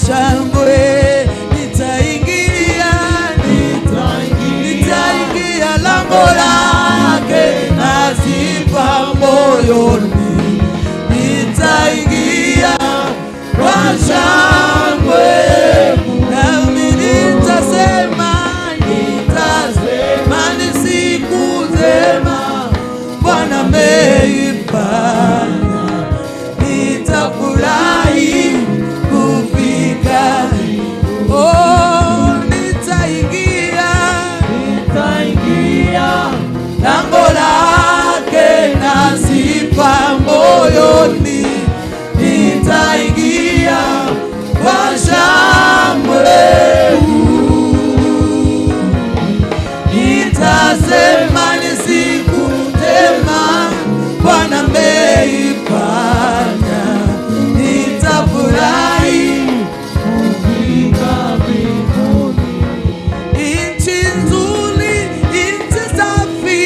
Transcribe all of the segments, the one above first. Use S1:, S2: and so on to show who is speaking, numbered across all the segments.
S1: shangwe. Nitaingia lango lake na sifa moyoni. Nitaingia kwa shangwe, nami nitasema ni siku njema Bwana ameifanya. Nitafurahi kufika, nitaingia lango lake na sifa moyoni. Nitaingia kwa shangwe, nitasema ni siku njema Bwana ameifanya. Nitafurahi kufika mbinguni. Nchi nzuri, nchi safi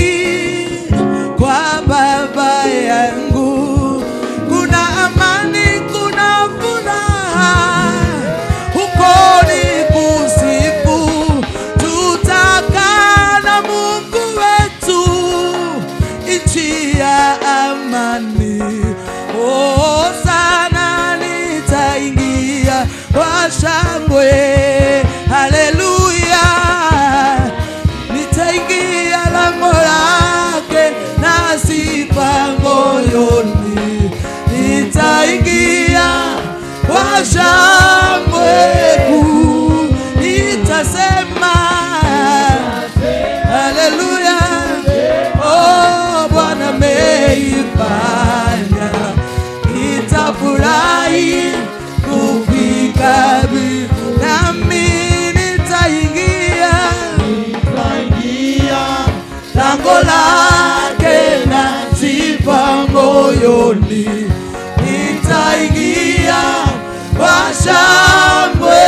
S1: kwa Baba yangu. Kuna amani, kuna furaha, huko ni kusifu. Tutakaa na Mungu wetu nchi ya amani. Sana nitaingia kwa shangwe. Haleluya. Nitaingia lango lake na sifa moyoni. Nitaingia kwa shangwe kuu. Nitasema haleluya. Bwana ameifanya. Nitafurahi kufika mbinguni. Nami nitaingia lango lake na sifa moyoni. Nitaingia kwa shangwe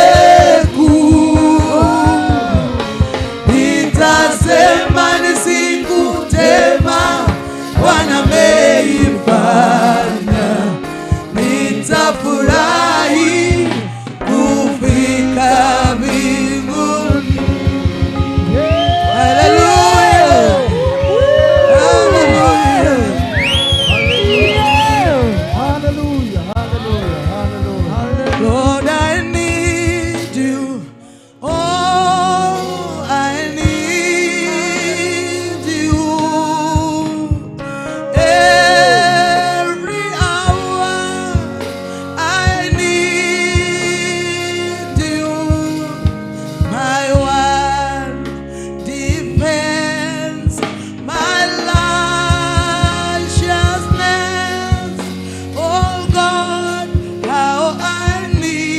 S1: kuu. Nitasema ni siku njema Bwana ameifanya. Nitafurahi kufika mbinguni. Hallelujah. Hallelujah.
S2: Hallelujah. Hallelujah.
S1: Lord, I need you. Oh, I need you. Every hour I need you. My one defense, my righteousness. Oh God, how I need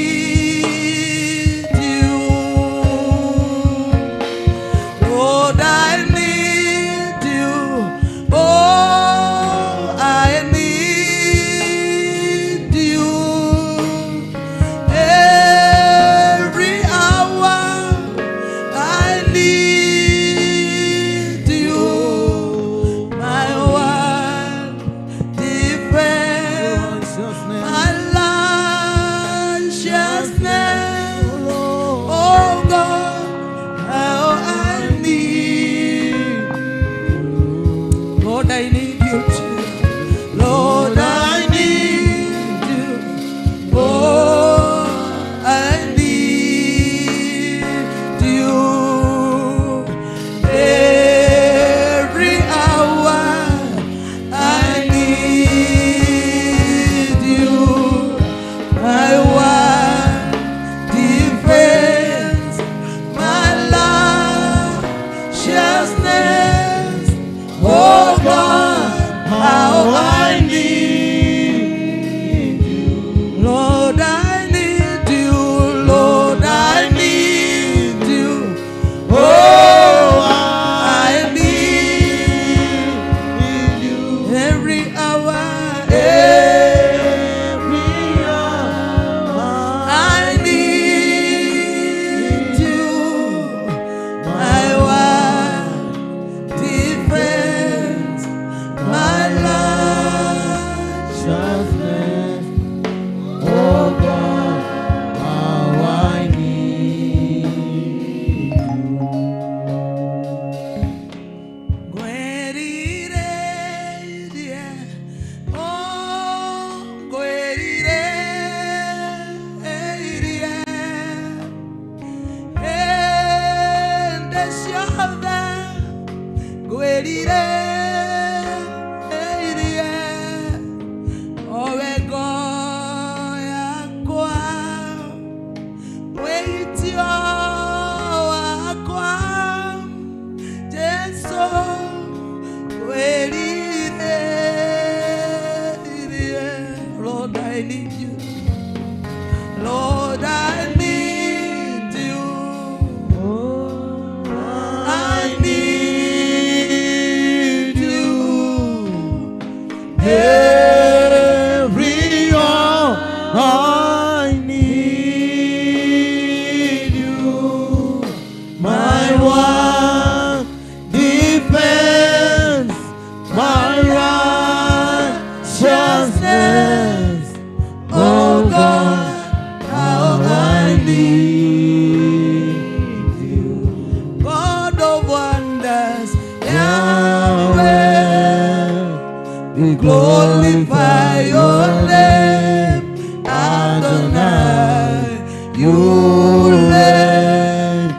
S1: you reign,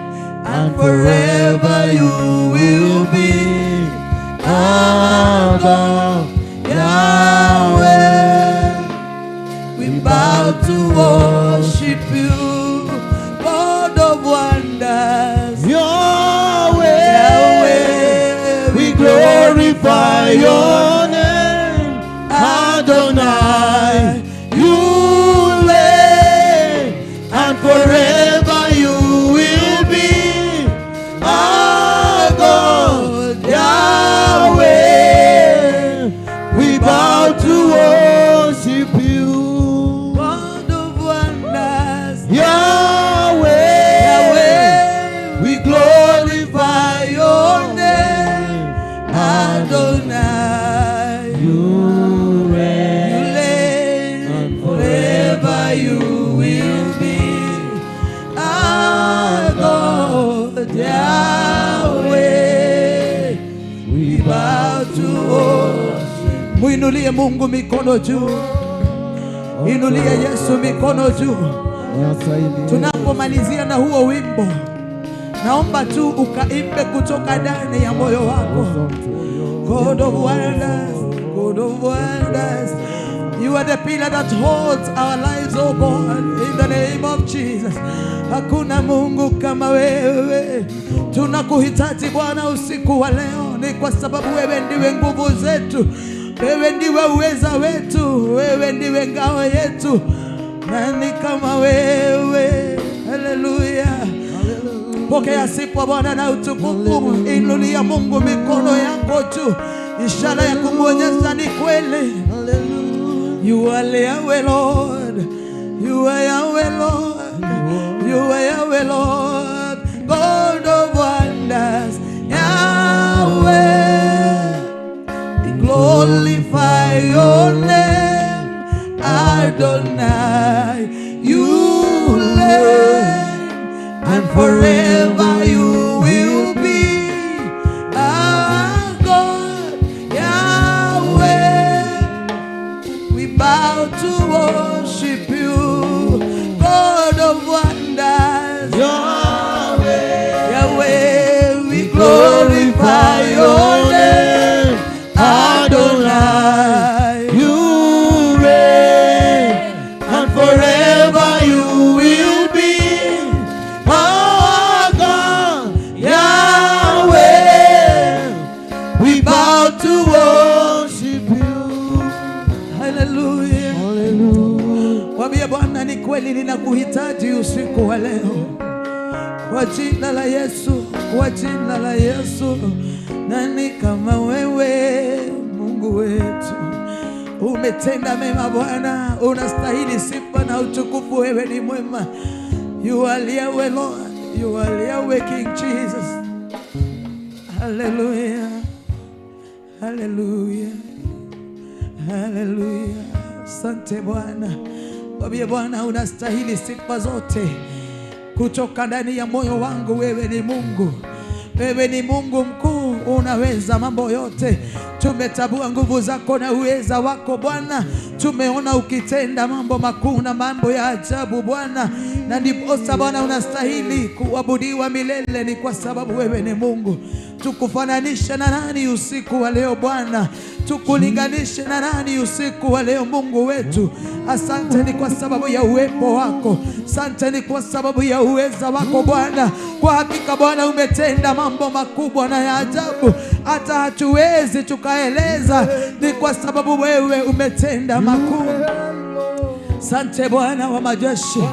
S1: and forever you will be our God, Yahweh. We bow to worship you, God of wonders,
S2: Yahweh.
S1: Yahweh. We glorify your name, Adonai. You reign, and forever you will be our God, Yahweh. We bow to worship you, God of wonders, Yahweh. Yahweh. We glorify your name, Adonai. You reign, and forever you will be our God, Yahweh. We bow to worship. Muinulie Mungu mikono juu. Inulie Yesu mikono juu. Tunapomalizia na huo wimbo, naomba tu ukaimbe kutoka ndani ya moyo wako. God of wonders, God of wonders, you are the pillar that holds our lives, oh God, in the name of Jesus. Hakuna Mungu kama wewe. Tunakuhitaji Bwana usiku wa leo, ni kwa sababu wewe ndiwe nguvu zetu, wewe ndiwe uweza wetu, wewe ndiwe ngao yetu. Nani kama wewe? Haleluya. Pokea sifa Bwana na utukufu. Inulia Mungu mikono yako juu, ishara ya kumwonyesha ni kweli. You are Yahweh Lord, you are Yahweh Lord, you are Yahweh Lord, God of wonders, Yahweh. We glorify your name, Adonai. You reign, and forever you will be our God, Yahweh. We bow to worship you, God of wonders, Yahweh. Yahweh. We glorify your name, Adonai. You reign, and forever you will be our God, Yahweh. We bow to worship you. Hallelujah. Mwambie Bwana, ni kweli ninakuhitaji usiku wa leo. Kwa jina la Yesu, kwa jina la Yesu. Nani kama wewe, Mungu wetu? Umetenda mema Bwana, unastahili sifa na utukufu, wewe ni mwema. You are Yahweh Lord, you are Yahweh King Jesus. Hallelujah, hallelujah, hallelujah. Asante Bwana. Mwambie Bwana, unastahili sifa zote kutoka ndani ya moyo wangu. Wewe ni Mungu, wewe ni Mungu mkuu, unaweza mambo yote. Tumetambua nguvu zako na uweza wako Bwana, tumeona ukitenda mambo makuu na mambo ya ajabu Bwana, na ndiposa Bwana unastahili kuabudiwa milele, ni kwa sababu wewe ni Mungu. Tukufananisha na nani usiku wa leo Bwana? Tukulinganishe na nani usiku wa leo Mungu wetu? Asante ni kwa sababu ya uwepo wako, asante ni kwa sababu ya uweza wako Bwana. Kwa hakika Bwana umetenda mambo makubwa na ya ajabu, hata hatuwezi tukaeleza, ni kwa sababu wewe umetenda makuu. Asante Bwana wa majeshi.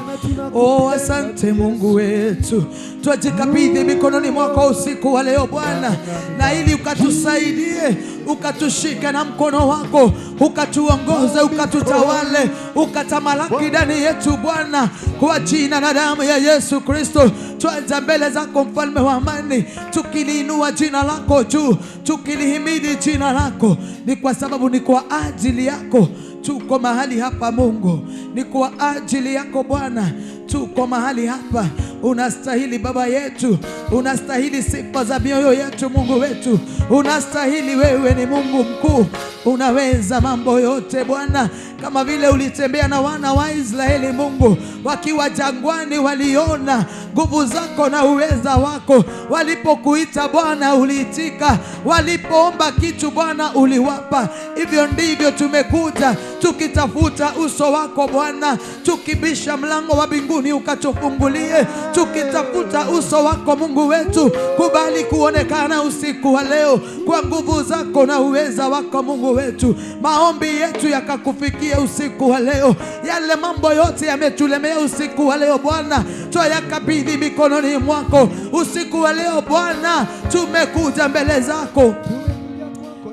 S1: Oh, asante Mungu wetu. Twajikabidhi mikononi mwako usiku wa leo Bwana, na ili ukatusaidie, ukatushike na mkono wako, ukatuongoze, ukatutawale, ukatamalaki ndani yetu Bwana, kwa jina na damu ya Yesu Kristo. Twaja mbele zako mfalme wa amani, tukiliinua jina lako juu, tukilihimidi jina lako, ni kwa sababu ni kwa ajili yako tuko mahali hapa Mungu, ni kwa ajili yako Bwana tuko mahali hapa. Unastahili Baba yetu, unastahili sifa za mioyo yetu Mungu wetu, unastahili. Wewe ni Mungu mkuu, unaweza mambo yote Bwana. Kama vile ulitembea na wana wa Israeli Mungu, wakiwa jangwani, waliona nguvu zako na uweza wako. Walipokuita Bwana uliitika, walipoomba kitu Bwana uliwapa. Hivyo ndivyo tumekuja tukitafuta uso wako Bwana, tukibisha mlango wa mbinguni ukatufungulie, tukitafuta uso wako Mungu wetu. Kubali kuonekana usiku wa leo kwa nguvu zako na uweza wako Mungu wetu. Maombi yetu yakakufikia usiku wa leo. Yale mambo yote yametulemea usiku wa leo Bwana, twayakabidhi mikononi mwako usiku wa leo Bwana. Tumekuja mbele zako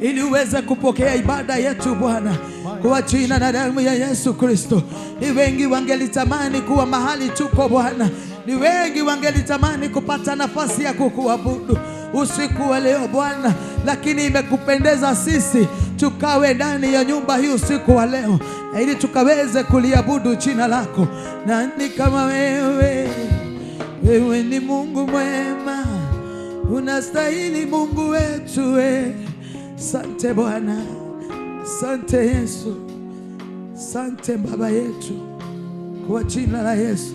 S1: ili uweze kupokea ibada yetu Bwana, kwa jina na damu ya Yesu Kristo. Ni wengi wangelitamani kuwa mahali tuko Bwana, ni wengi wangelitamani kupata nafasi ya kukuabudu usiku wa leo Bwana, lakini imekupendeza sisi tukawe ndani ya nyumba hii usiku wa leo, ili tukaweze kuliabudu jina lako. Nani kama wewe? Wewe ni Mungu mwema, unastahili Mungu wetu we. Sante Bwana, sante Yesu, sante Baba yetu, kwa jina la Yesu.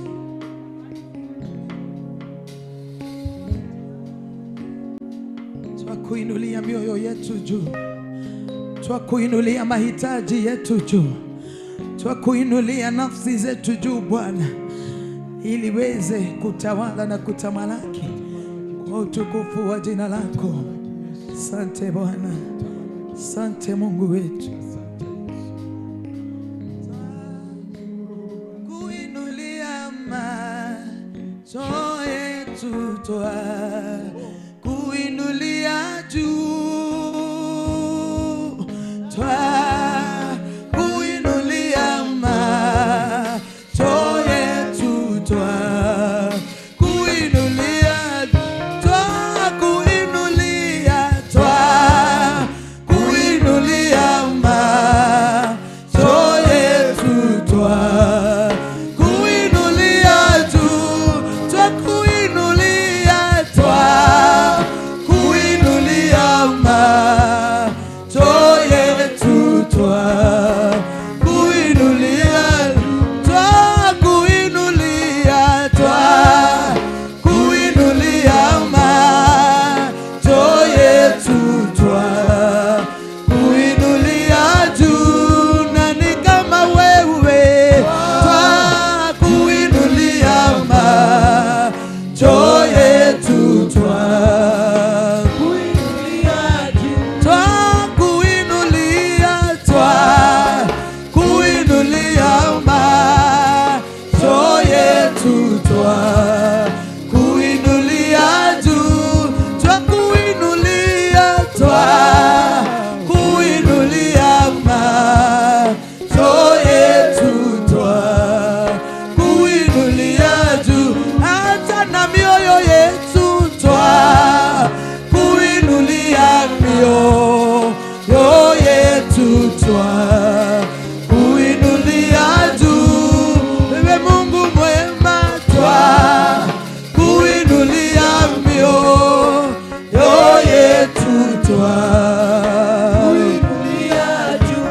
S1: Twakuinulia mioyo yetu juu, twakuinulia mahitaji yetu juu, twakuinulia nafsi zetu juu Bwana, ili weze kutawala na kutamalaki kwa utukufu wa jina lako. Sante Bwana, sante Mungu wetu. Kuinulia macho yetu kuinulia juu, kuinulia macho yetu kuinulia, kuinulia macho yetu kuinulia juu, kuinulia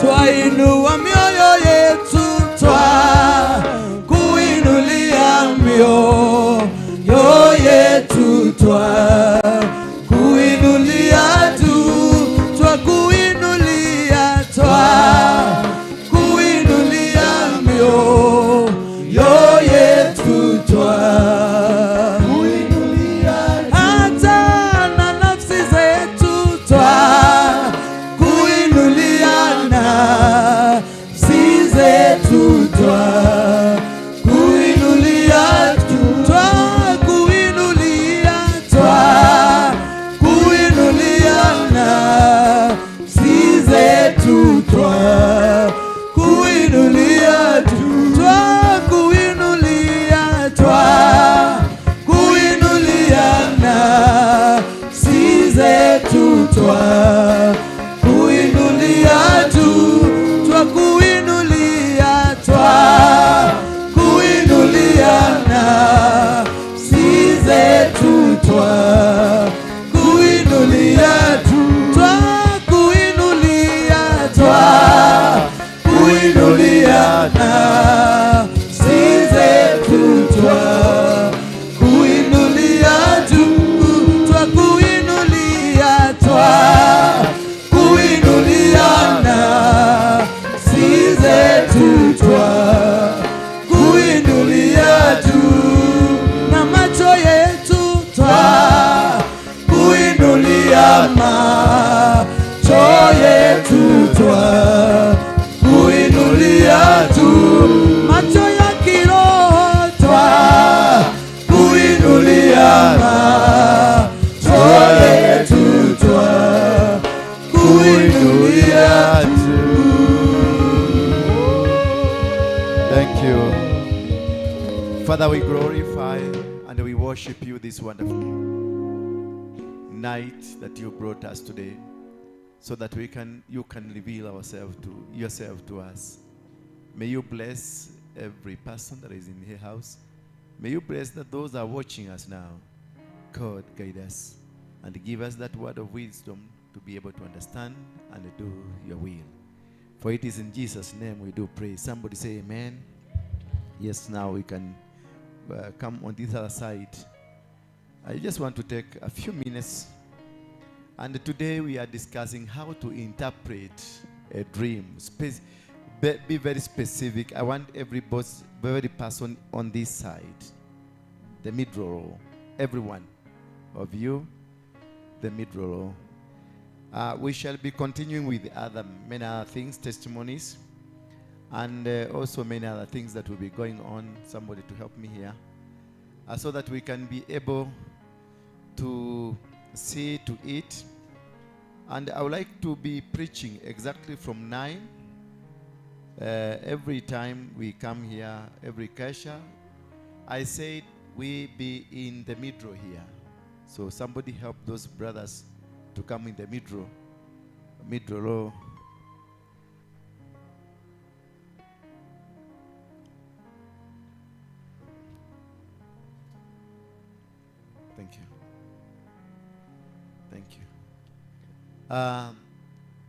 S1: Twainua mioyo yetu, kuinulia mioyo yetu, kuinulia juu, kuinulia mioyo yetu, hata na nafsi zetu, kuinulia nafsi zetu, kuinulia, kuinulia
S2: Father, we glorify and we worship you this wonderful night that you brought us today, so that you can reveal yourself to us. May you bless every person that is in the house. May you bless those that are watching us now. God, guide us and give us that word of wisdom to be able to understand and do your will. For it is in Jesus' name we do pray. Somebody say amen. Yes, now we can come on this other side. I just want to take a few minutes. And today we are discussing how to interpret a dream. Be very specific. I want every person on this side, the mid-row, everyone of you, the mid-row. We shall be continuing with many other things, testimonies, and also many other things that will be going on. Somebody to help me here, so that we can be able to see to it. And I would like to be preaching exactly from 9. Every time we come here, every kesha, I said we be in the mid-row here. So somebody help those brothers to come in the mid-row. Mid-row. Thank you. Thank you.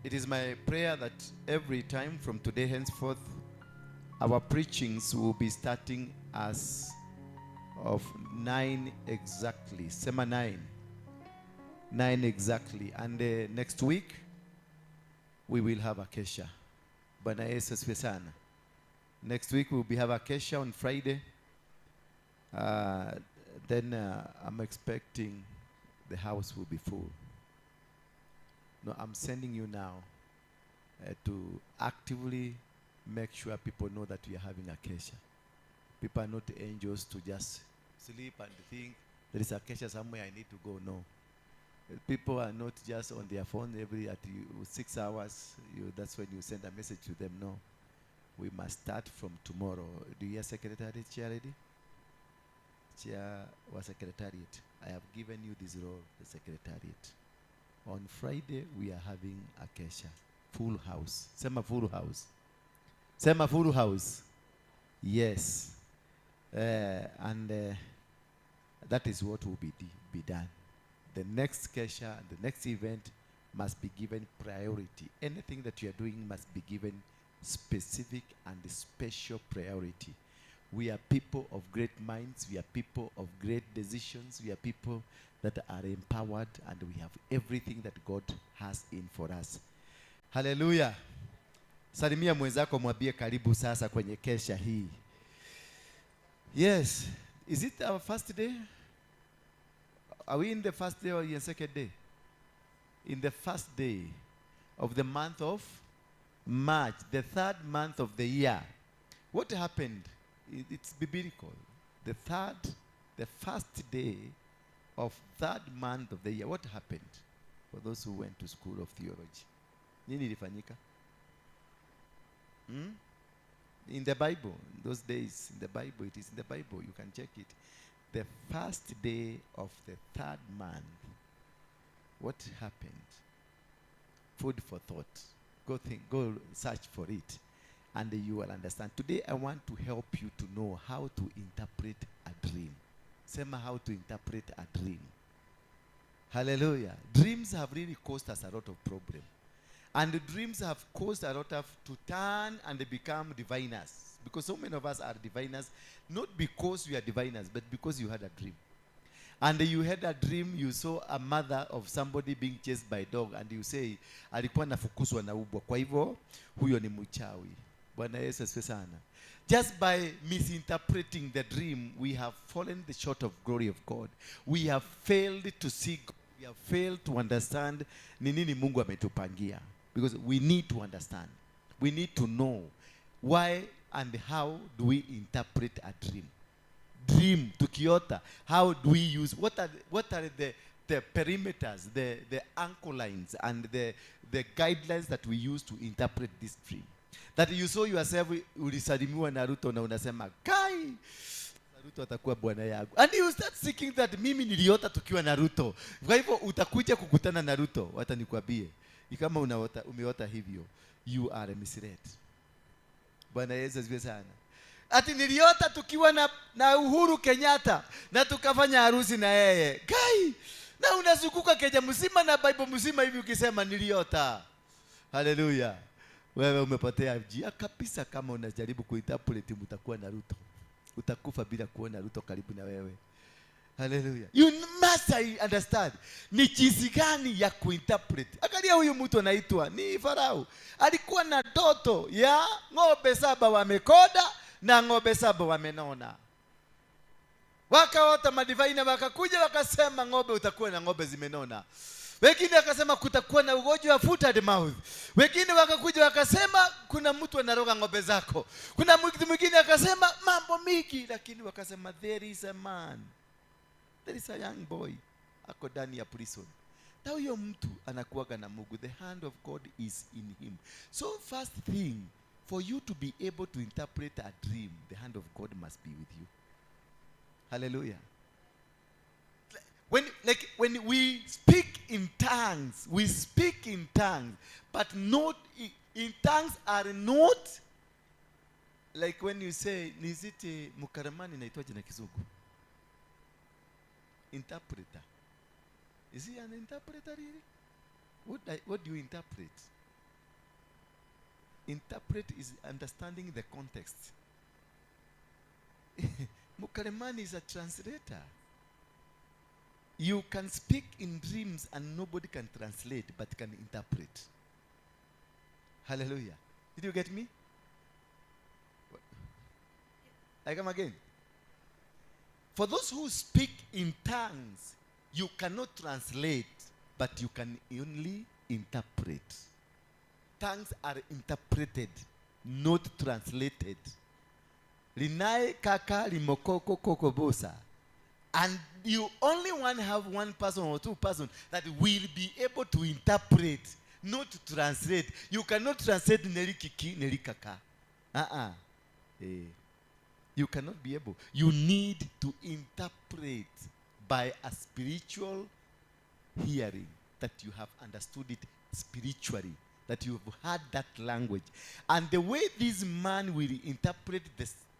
S2: It is my prayer that every time from today henceforth, our preachings will be starting as of 9 exactly. Sema 9. 9 exactly. And next week, we will have a kesha. Bwana Yesu asifiwe sana. Next week, we will have a kesha on Friday. Then I'm expecting the house will be full. No, I'm sending you now to actively make sure people know that we are having a kesha. People are not angels to just sleep and think there is a kesha somewhere I need to go. No. People are not just on their phone at 6 hours. That's when you send a message to them. No. We must start from tomorrow. Do you hear Secretariat, Chair Lady? Chair was Secretariat. I have given you this role, the Secretariat. On Friday, we are having a kesha. Full house. Sema full house. Sema full house. Yes. And that is what will be done. The next kesha, the next event must be given priority. Anything that you are doing must be given specific and special priority. We are people of great minds. We are people of great decisions. We are people that are empowered, and we have everything that God has in for us. Hallelujah. Salimia mwenzako, mwambie karibu sasa kwenye kesha hii. Yes. Is it our first day? Are we in the first day or in the second day? In the first day of the month of March, the 3rd month of the year. What happened? It's biblical. The first day of 3rd month of the year. What happened? For those who went to school of theology. Nini ilifanyika? In the Bible, in those days, in the Bible, it is in the Bible, you can check it. The first day of the 3rd month. What happened? Food for thought. Go search for it, and you will understand. Today I want to help you to know how to interpret a dream. Sema how to interpret a dream. Hallelujah. Dreams have really caused us a lot of problem. And the dreams have caused a lot of to turn and become diviners. Because so many of us are diviners, not because we are diviners, but because you had a dream. And you had a dream, you saw a mother of somebody being chased by a dog, and you say, alikuwa nafukuzwa na ubwa. Kwa hivyo, huyo ni mchawi. Bwana Yesu asifiwe sana. Just by misinterpreting the dream, we have fallen short of glory of God. We have failed to see God. We have failed to understand ni nini Mungu ametupangia. Because we need to understand. We need to know why and how do we interpret a dream. Dream, tukiota, how do we use, what are the perimeters, the anchor lines, and the guidelines that we use to interpret this dream. That you saw yourself, ulisalimiwa na Ruto na unasema, kai, Ruto atakuwa bwana yangu. And you start seeking that mimi niliota tukiwa na Ruto. Kwa hivyo utakuja kukutana na Ruto, hata nikwambie. Kama umeota hivyo, you are misled. Bwana Yesu asifiwe sana. Ati niliota tukiwa na Uhuru Kenyatta na tukafanya harusi na yeye. Kai, na unazunguka Kenya mzima na Bible mzima hivi ukisema niliota. Hallelujah. Wewe umepotea njia kabisa kama unajaribu kuinterpret mtakuwa na Ruto. Utakufa bila kuona Ruto karibu na wewe. Hallelujah. You must understand ni jinsi gani ya kuinterpret. Angalia huyu mtu anaitwa ni Farao. Alikuwa na ndoto ya ng'ombe 7 wamekoda na ng'ombe 7 wamenona. Wakaota madivaina wakakuja wakasema ng'ombe utakuwa na ng'ombe zimenona. Wengine wakasema kutakuwa na ugonjwa wa foot and mouth. Wengine wakakuja wakasema kuna mtu anaroga ng'ombe zako. Kuna mtu mwingine akasema mambo mingi, lakini wakasema there is a man. There is a young boy ako ndani ya prison. Na huyo mtu anakuwaga na Mungu. The hand of God is in him. So first thing, for you to be able to interpret a dream, the hand of God must be with you. Hallelujah. When we speak in tongues, we speak in tongues, but not in tongues are not like when you say, is it mukaramani naitwaje na Kizungu? Interpreter. Is he an interpreter really? What do you interpret? Interpret is understanding the context. Mukaramani is a translator. You can speak in dreams and nobody can translate but can interpret. Hallelujah. Did you get me? I come again. For those who speak in tongues, you cannot translate, but you can only interpret. Tongues are interpreted, not translated. Linae kaka limokoko kokobosa. And you only have one person or two persons that will be able to interpret, not to translate. You cannot translate nelikiki, nelikaka. You cannot be able. You need to interpret by a spiritual hearing, that you have understood it spiritually, that you have heard that language. And the way this man will interpret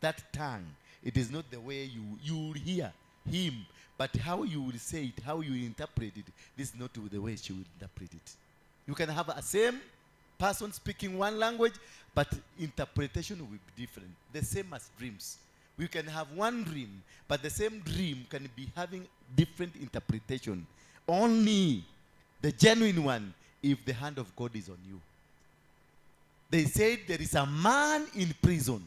S2: that tongue, it is not the way you will hear him, but how you will say it, how you interpret it, this is not the way she will interpret it. You can have a same person speaking one language, but interpretation will be different. The same as dreams. We can have one dream, but the same dream can be having different interpretation. Only the genuine one if the hand of God is on you. They said there is a man in prison.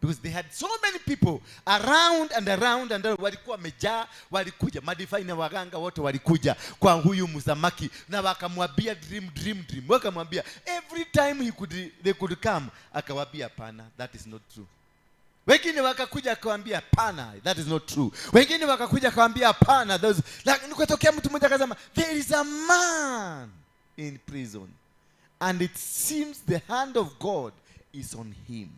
S2: Because they had so many people around and around and around. Walikuwa wamejaa, walikuja madivai na waganga wote walikuja kwa huyu mzamaki na wakamwambia dream. Wakamwambia every time they could come, akawaambia pana, that is not true. Wengine wakakuja akawaambia pana, that is not true. Wengine wakakuja akawaambia pana, those like nikatokea mtu mmoja akasema there is a man in prison and it seems the hand of God is on him.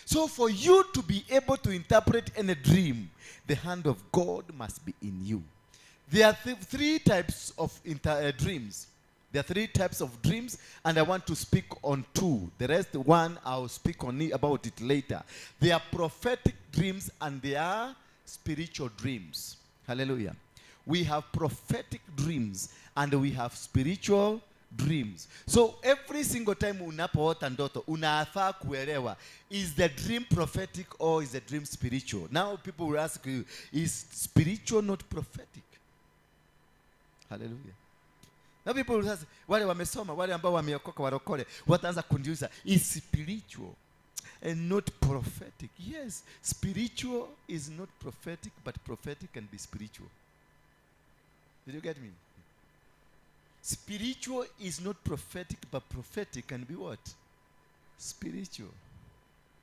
S2: So for you to be able to interpret any dream, the hand of God must be in you. There are three types of dreams. There are three types of dreams, and I want to speak on two. The rest one, I'll speak about it later. They are prophetic dreams and they are spiritual dreams. Hallelujah. We have prophetic dreams and we have spiritual dreams. So every single time unapoota ndoto unafaa kuelewa, is the dream prophetic or is the dream spiritual? Now people will ask you, is spiritual not prophetic? Hallelujah. Now people will ask, wale wamesoma, wale ambao wameokoka warokole, wataanza kuniuliza, is spiritual and not prophetic? Yes, spiritual is not prophetic, but prophetic can be spiritual. Did you get me? Spiritual is not prophetic, but prophetic can be what? Spiritual.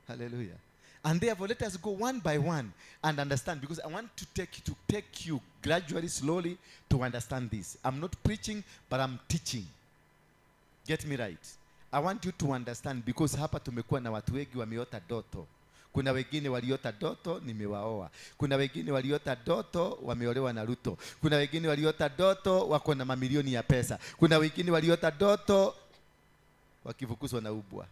S2: Hallelujah. And therefore, let us go one by one and understand, because I want to take you gradually, slowly to understand this. I'm not preaching, but I'm teaching. Get me right. I want you to understand, because hapa tumekuwa na watu wengi wameota ndoto. Kuna wengine waliota ndoto nimewaoa. Kuna wengine waliota ndoto wameolewa na Ruto. Kuna wengine waliota ndoto wako na mamilioni ya pesa. Kuna wengine waliota ndoto wakifukuzwa na ubwa.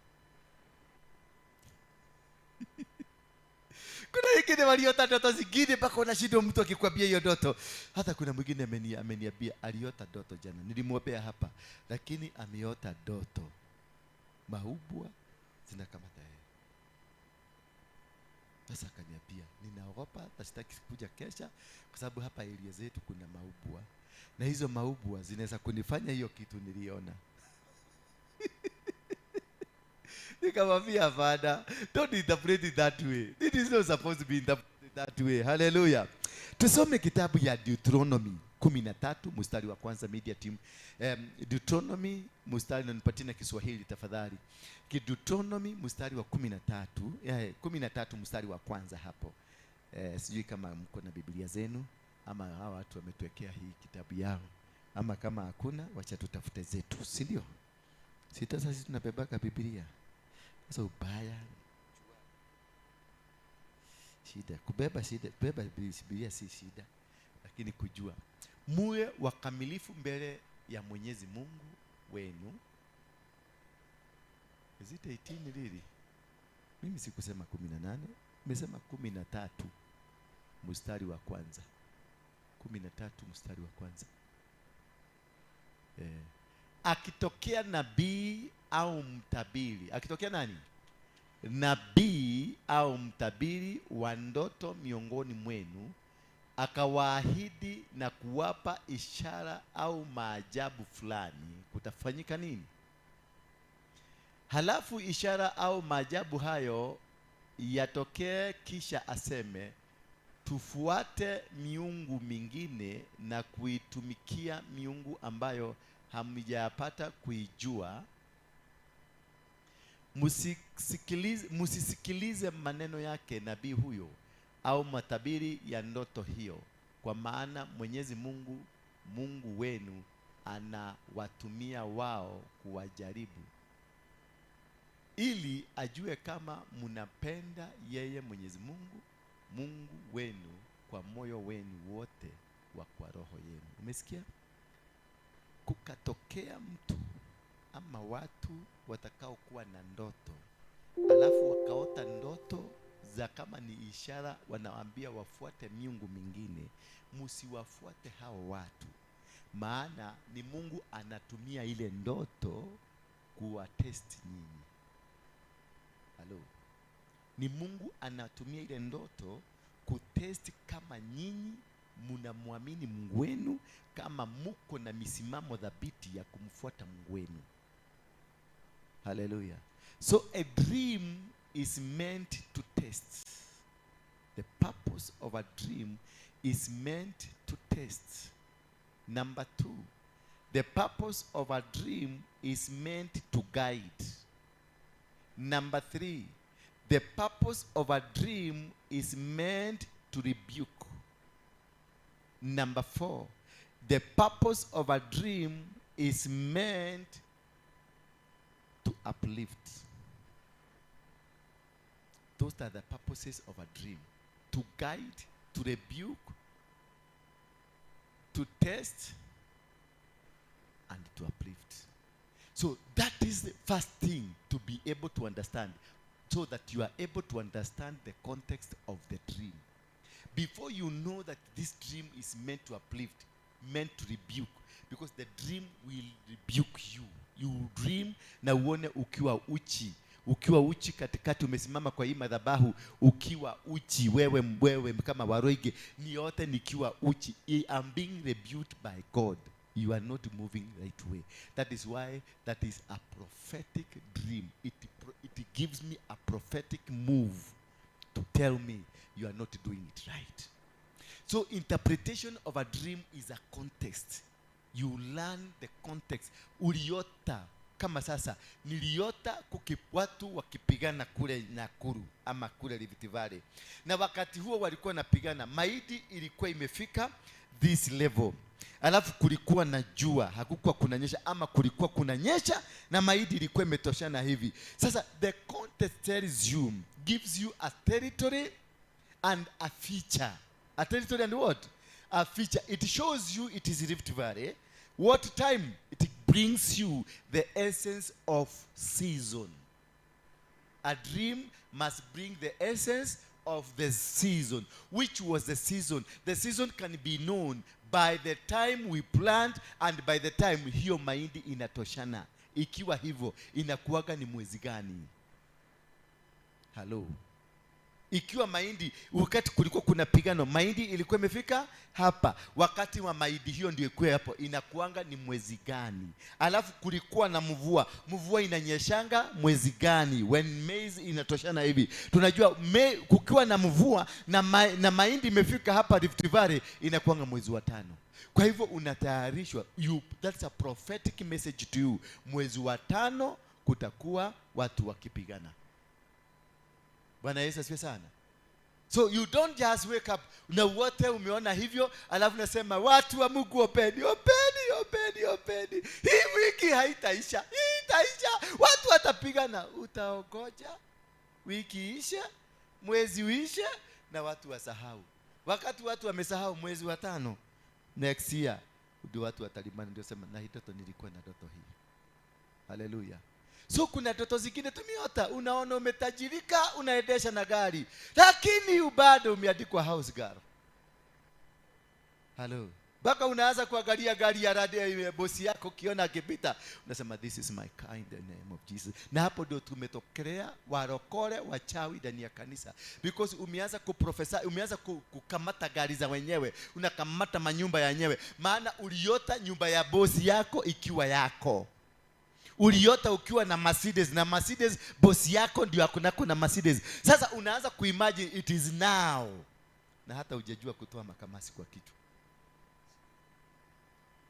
S2: Kuna wengine waliota ndoto zingine mpaka unashindwa mtu akikwambia hiyo ndoto. Hata kuna mwingine ameniambia aliota ndoto jana. Nilimwombea hapa, lakini ameota ndoto maubwa zinakamata yeye. Sasa akaniambia, ninaogopa tasitaki kuja kesha kwa sababu hapa area zetu kuna maubwa. Na hizo maubwa zinaweza kunifanya hiyo kitu niliona. Nikamwambia Father, don't interpret it that way. It is not supposed to be interpreted that way. Hallelujah. Tusome kitabu ya Deuteronomy 13 mstari wa kwanza, media team. Deuteronomy mstari, na nipatie na Kiswahili tafadhali. Deuteronomy mstari wa 13 mstari wa kwanza hapo. Sijui kama mko na Biblia zenu ama hawa watu wametuwekea hii kitabu yao, ama kama hakuna wacha tutafute zetu, si ndio? Sasa sisi tunabebaka Biblia. Sasa ubaya shida kubeba Biblia si shida, lakini kujua muwe wakamilifu mbele ya Mwenyezi Mungu wenu. Is it 18 really? Mimi sikusema 18, nimesema 13 mstari wa kwanza. 13 mstari wa kwanza. Akitokea nabii au mtabiri. Akitokea nani? Nabii au mtabiri wa ndoto miongoni mwenu, akawaahidi na kuwapa ishara au maajabu fulani, kutafanyika nini? Halafu ishara au maajabu hayo yatokee, kisha aseme, tufuate miungu mingine na kuitumikia miungu ambayo hamjapata kuijua. Musisikilize maneno yake nabii huyo au matabiri ya ndoto hiyo, kwa maana Mwenyezi Mungu Mungu wenu anawatumia wao kuwajaribu, ili ajue kama mnapenda yeye Mwenyezi Mungu Mungu wenu kwa moyo wenu wote wa kwa roho yenu. Umesikia? Kukatokea mtu ama watu watakao kuwa na ndoto, alafu wakaota ndoto za kama ni ishara, wanawaambia wafuate miungu mingine. Msiwafuate hao watu, maana ni Mungu anatumia ile ndoto kuwatest nyinyi. Halo, ni Mungu anatumia ile ndoto kutest kama nyinyi mnamwamini Mungu wenu, kama muko na misimamo dhabiti ya kumfuata Mungu wenu. Hallelujah. So a dream is meant to test. The purpose of a dream is meant to test. Number 2, the purpose of a dream is meant to guide. Number 3, the purpose of a dream is meant to rebuke. Number 4, the purpose of a dream is meant to uplift. Those are the purposes of a dream: to guide, to rebuke, to test, and to uplift. So that is the first thing to be able to understand, so that you are able to understand the context of the dream. Before you know that this dream is meant to uplift, meant to rebuke, because the dream will rebuke you. You dream na uone ukiwa uchi katikati, umesimama kwa hii madhabahu ukiwa uchi, wewe kama Waruinge, ni yote nikiwa uchi. I am being rebuked by God. You are not moving right way. That is why that is a prophetic dream. It gives me a prophetic move to tell me you are not doing it right. So interpretation of a dream is a context. You learn the context. Uliota kama sasa, niliota watu wakipigana kule Nakuru ama kule Rift Valley, na wakati huo walikuwa napigana, maiti ilikuwa imefika this level. Alafu kulikuwa na jua, hakukuwa kunanyesha, ama kulikuwa kunanyesha na mahindi ilikuwa imetoshana hivi. Sasa the context tells you, gives you a territory and a feature. A territory and what? A feature. It shows you it is Rift Valley. What time? It brings you the essence of season. A dream must bring the essence of the season. Which was the season? The season can be known by the time we plant and by the time hiyo mahindi inatoshana. Ikiwa hivyo, inakuwaga ni mwezi gani? Hello. Ikiwa mahindi, wakati kulikuwa kuna pigano, mahindi ilikuwa imefika hapa, wakati wa mahindi hiyo ndio ikuwe hapo, inakuanga ni mwezi gani? Alafu kulikuwa na mvua inanyeshanga mwezi gani? When maize inatoshana hivi, tunajua kukiwa na mvua na mahindi imefika hapa Rift Valley, inakuanga mwezi wa 5. Kwa hivyo unatayarishwa, that's a prophetic message to you. Mwezi wa 5 kutakuwa watu wakipigana. Bwana Yesu asifiwe sana. So you don't just wake up na wote umeona hivyo, alafu nasema watu wa Mungu openi. Hii wiki haitaisha. Watu watapigana. Utaogoja wiki isha, mwezi uishe na watu wasahau. Wakati watu wamesahau mwezi wa 5, next year ndio watu watalimana, ndio sema na hii ndoto nilikuwa na ndoto hii. Hallelujah. So kuna ndoto zingine tumeota, unaona umetajirika, unaendesha na gari, lakini bado umeandikwa house girl. Hello. Baka unaanza kuangalia gari ya radio bosi yako kiona akipita, unasema this is my car in the name of Jesus. Na hapo ndio tumetokelea warokole wachawi ndani ya kanisa, because umeanza kuprofesa, umeanza kukamata gari za wenyewe, unakamata manyumba ya wenyewe, maana uliota nyumba ya bosi yako ikiwa yako. Uliota ukiwa na Mercedes, na Mercedes bosi yako ndio akunako na Mercedes. Sasa unaanza kuimagine it is now, na hata hujajua kutoa makamasi kwa kitu.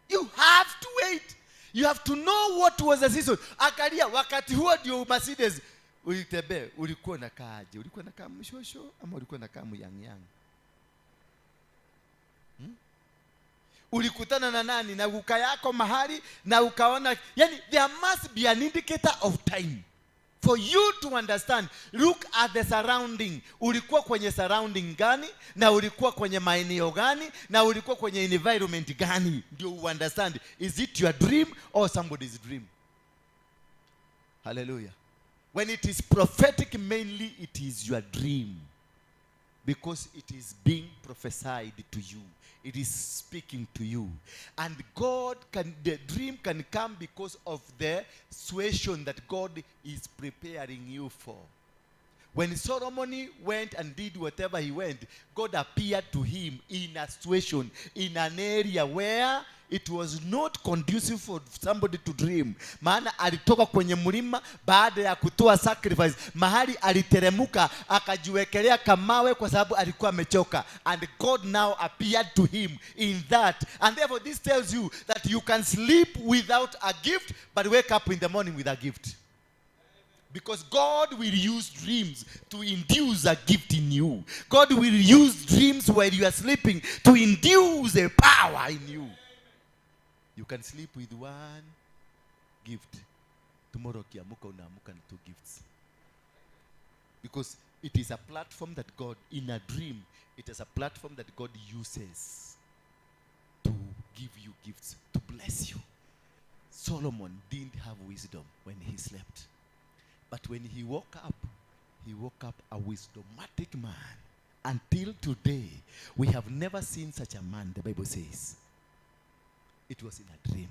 S2: You have to wait. You have to know what was the season. Angalia wakati huo ndio Mercedes ulitembea, ulikuwa na kaaje? Ulikuwa na kama mshosho ama ulikuwa na kama yang? Ulikutana na nani na uka yako mahali na ukaona, yani there must be an indicator of time for you to understand. Look at the surrounding. Ulikuwa kwenye surrounding gani, na ulikuwa kwenye maeneo gani, na ulikuwa kwenye environment gani, ndio understand is it your dream or somebody's dream. Hallelujah. When it is prophetic, mainly it is your dream, because it is being prophesied to you. It is speaking to you. And the dream can come because of the situation that God is preparing you for. When Solomon went and did whatever he went, God appeared to him in a situation, in an area where it was not conducive for somebody to dream. Maana alitoka kwenye mlima baada ya kutoa sacrifice, mahali aliteremuka akajiwekelea kamawe kwa sababu alikuwa amechoka, and God now appeared to him in that. And therefore this tells you that you can sleep without a gift but wake up in the morning with a gift. Because God will use dreams to induce a gift in you. God will use dreams while you are sleeping to induce a power in you. You can sleep with one gift. Tomorrow kiamuka unaamuka na 2 gifts. Because it is a platform that God, in a dream, it is a platform that God uses to give you gifts, to bless you. Solomon didn't have wisdom when he slept. But when he woke up a wisdomatic man. Until today, we have never seen such a man, the Bible says. It was in a dream.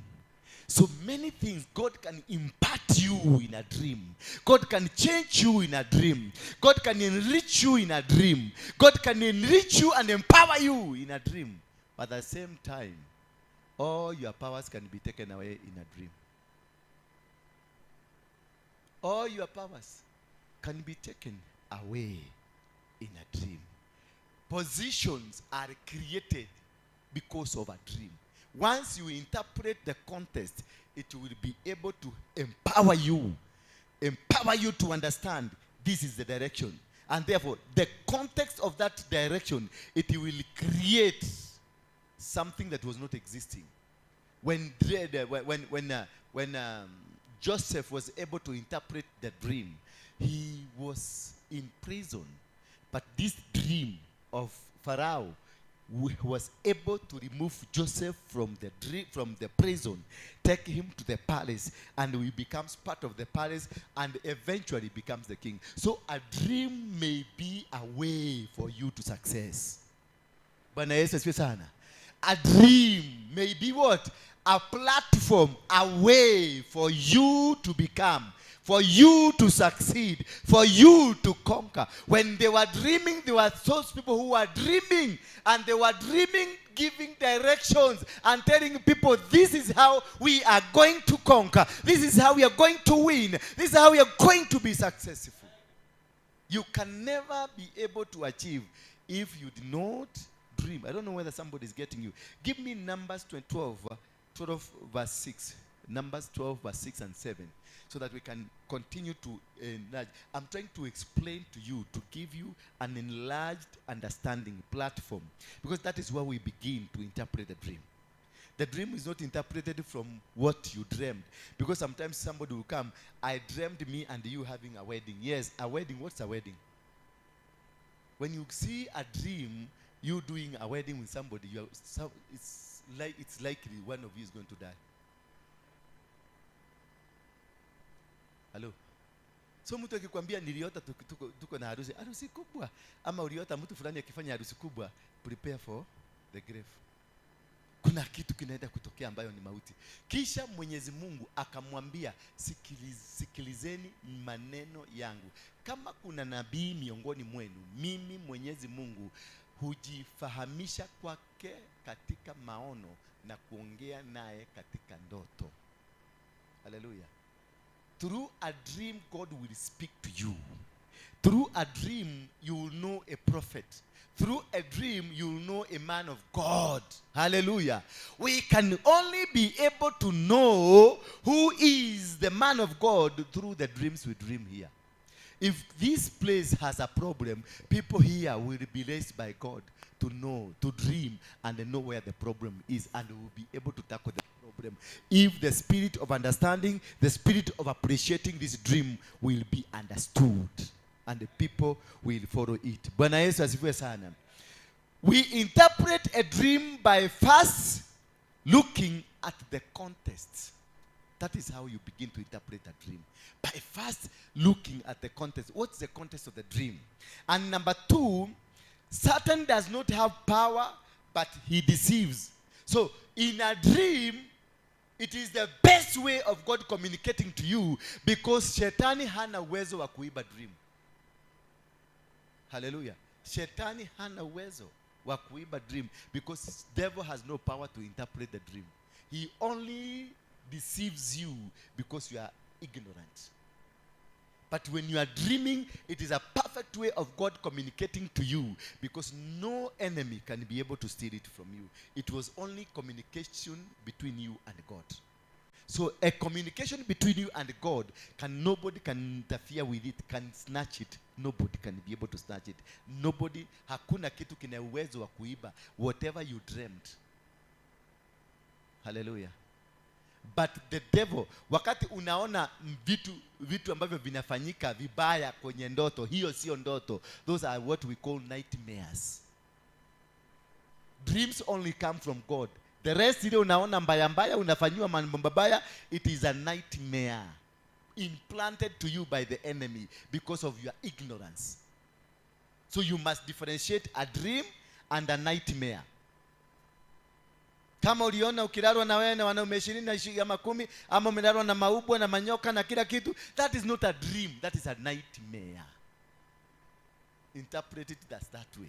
S2: So many things God can impart you in a dream. God can change you in a dream. God can enrich you in a dream. God can enrich you and empower you in a dream. But at the same time, all your powers can be taken away in a dream. All your powers can be taken away in a dream. Positions are created because of a dream. Once you interpret the context, it will be able to empower you to understand this is the direction. And therefore, the context of that direction, it will create something that was not existing. When Joseph was able to interpret the dream, he was in prison. But this dream of Pharaoh was able to remove Joseph from the prison, take him to the palace, and he becomes part of the palace and eventually becomes the king. So a dream may be a way for you to success. Bwana Yesu asifiwe sana. A dream may be what? A platform, a way for you to become, for you to succeed, for you to conquer. When they were dreaming, there were those people who were dreaming, and they were dreaming, giving directions and telling people, this is how we are going to conquer. This is how we are going to win. This is how we are going to be successful. You can never be able to achieve if you do not dream. I don't know whether somebody is getting you. Give me Numbers 12 verse 6. Numbers 12 verse 6 and 7. So that we can continue to enlarge. I'm trying to explain to you, to give you an enlarged understanding platform. Because that is where we begin to interpret the dream. The dream is not interpreted from what you dreamed. Because sometimes somebody will come, I dreamed me and you having a wedding. Yes, a wedding. What's a wedding? When you see a dream, you doing a wedding with somebody, it's likely one of you is going to die. Hello. So mtu akikwambia niliota tuko na harusi kubwa, ama uliota mtu fulani akifanya harusi kubwa, prepare for the grave. Kuna kitu kinaenda kutokea ambayo ni mauti. Kisha Mwenyezi Mungu akamwambia, sikilizeni maneno yangu. Kama kuna nabii miongoni mwenu, mimi Mwenyezi Mungu hujifahamisha kwake katika maono na kuongea naye katika ndoto. Hallelujah. Through a dream, God will speak to you. Through a dream, you will know a prophet. Through a dream, you will know a man of God. Hallelujah. We can only be able to know who is the man of God through the dreams we dream here. If this place has a problem, people here will be raised by God to know, to dream, and know where the problem is, and will be able to tackle the problem. If the spirit of understanding, the spirit of appreciating this dream will be understood, and the people will follow it. Bwana Yesu asifiwe sana. We interpret a dream by first looking at the context. That is how you begin to interpret a dream. By first looking at the context. What's the context of the dream? And number two, Satan does not have power, but he deceives. So in a dream, it is the best way of God communicating to you, because Shetani hana uwezo wa kuiba dream. Hallelujah. Shetani hana uwezo wa kuiba dream, because devil has no power to interpret the dream. He only deceives you because you are ignorant. But when you are dreaming, it is a perfect way of God communicating to you, because no enemy can be able to steal it from you. It was only communication between you and God. So a communication between you and God, nobody can interfere with it, can snatch it. Nobody can be able to snatch it. Nobody, hakuna kitu kina uwezo wa kuiba whatever you dreamed. Hallelujah. But the devil, wakati unaona vitu ambavyo vinafanyika vibaya kwenye ndoto, hiyo sio ndoto. Those are what we call nightmares. Dreams only come from God. The rest ile unaona mbaya unafanywa mambo mabaya, it is a nightmare implanted to you by the enemy because of your ignorance. So you must differentiate a dream and a nightmare. Kama uliona ukirarwa na wewe na wanaume 20 na 10 ama umerarwa na maubwa na manyoka na kila kitu, that is not a dream, that is a nightmare. Interpret it as that way.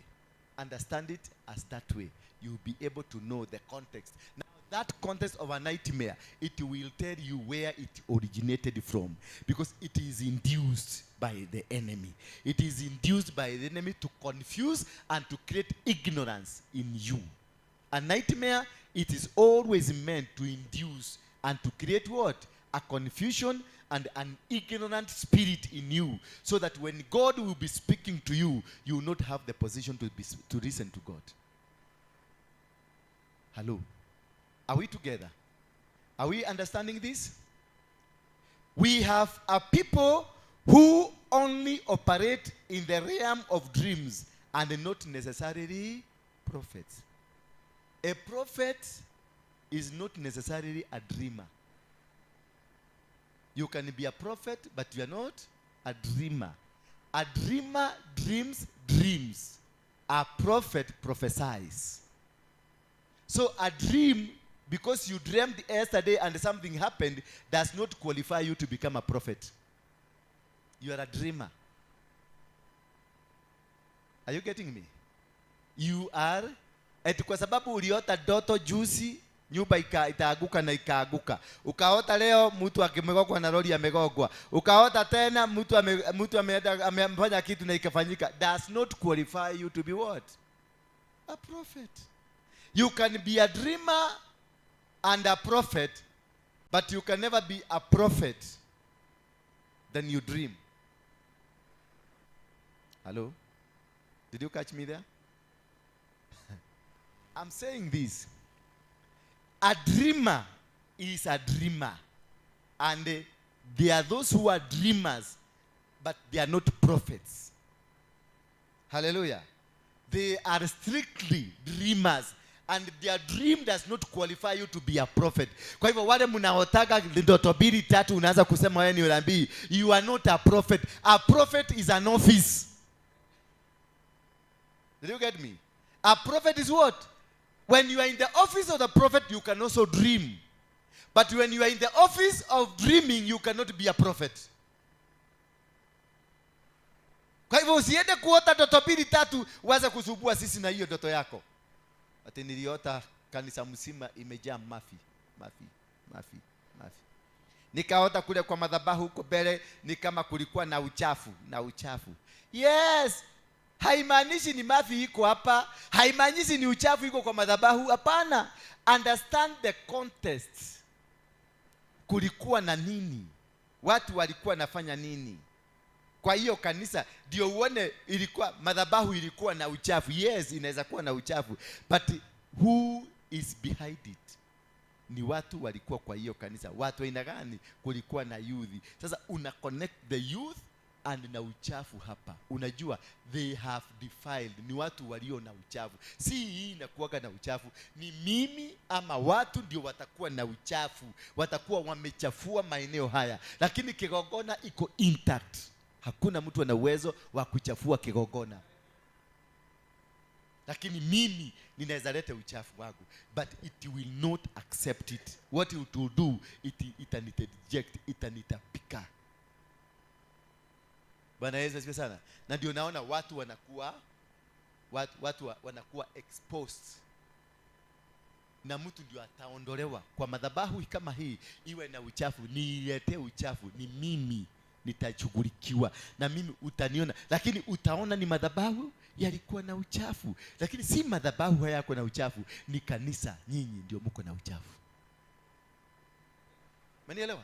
S2: Understand it as that way. You'll be able to know the context. Now that context of a nightmare, it will tell you where it originated from, because it is induced by the enemy. It is induced by the enemy to confuse and to create ignorance in you. A nightmare, it is always meant to induce and to create what? A confusion and an ignorant spirit in you, so that when God will be speaking to you, you will not have the position to listen to God. Hello. Are we together? Are we understanding this? We have a people who only operate in the realm of dreams and not necessarily prophets. A prophet is not necessarily a dreamer. You can be a prophet, but you are not a dreamer. A dreamer dreams dreams. A prophet prophesies. So a dream, because you dreamed yesterday and something happened, does not qualify you to become a prophet. You are a dreamer. Are you getting me? You are, eti kwa sababu uliota doto juzi, nyumba itaaguka na ikaaguka. Ukaota leo mtu akimegogwa na lori amegogwa. Ukaota tena mtu amefanya kitu na ikafanyika. Does not qualify you to be what? A prophet. You can be a dreamer and a prophet, but you can never be a prophet then you dream. Hello? Did you catch me there? I'm saying this. A dreamer is a dreamer. And there are those who are dreamers, but they are not prophets. Hallelujah. They are strictly dreamers. And their dream does not qualify you to be a prophet. Kwa hivyo wale mnaotaka ndoto mbili tatu unaanza kusema wewe ni unabii, you are not a prophet. A prophet is an office. Did you get me? A prophet is what? When you are in the office of the prophet, you can also dream. But when you are in the office of dreaming, you cannot be a prophet. Kwa hivyo usiende kuota ndoto mbili tatu uanze kusubua sisi na hiyo ndoto yako. Ati niliota kanisa mzima imejaa mafi. Nikaota kule kwa madhabahu huko mbele ni kama kulikuwa na uchafu. Yes. Haimaanishi ni mafi iko hapa. Haimaanishi ni uchafu iko kwa madhabahu. Hapana. Understand the context. Kulikuwa na nini? Watu walikuwa nafanya nini? Kwa hiyo kanisa ndio uone ilikuwa madhabahu ilikuwa na uchafu. Yes, inaweza kuwa na uchafu, but who is behind it? Ni watu walikuwa kwa hiyo kanisa. Watu aina gani? Kulikuwa na youth. Sasa una connect the youth and na uchafu hapa. Unajua they have defiled. Ni watu walio na uchafu. Si hii inakuwa na uchafu. Ni mimi ama watu ndio watakuwa na uchafu. Watakuwa wamechafua maeneo haya. Lakini kigogona iko intact. Hakuna mtu ana uwezo wa kuchafua kigogona. Lakini mimi ninaweza leta uchafu wangu, but it will not accept it. What it will do, it reject, itanitapika. Bwana Yesu asifiwe sana. Na ndio naona watu wanakuwa exposed. Na mtu ndio ataondolewa kwa madhabahu kama hii iwe na uchafu. Niletee uchafu, ni mimi nitashughulikiwa na mimi utaniona. Lakini utaona ni madhabahu yalikuwa na uchafu. Lakini si madhabahu hayako na uchafu, ni kanisa, nyinyi ndio mko na uchafu. Manielewa?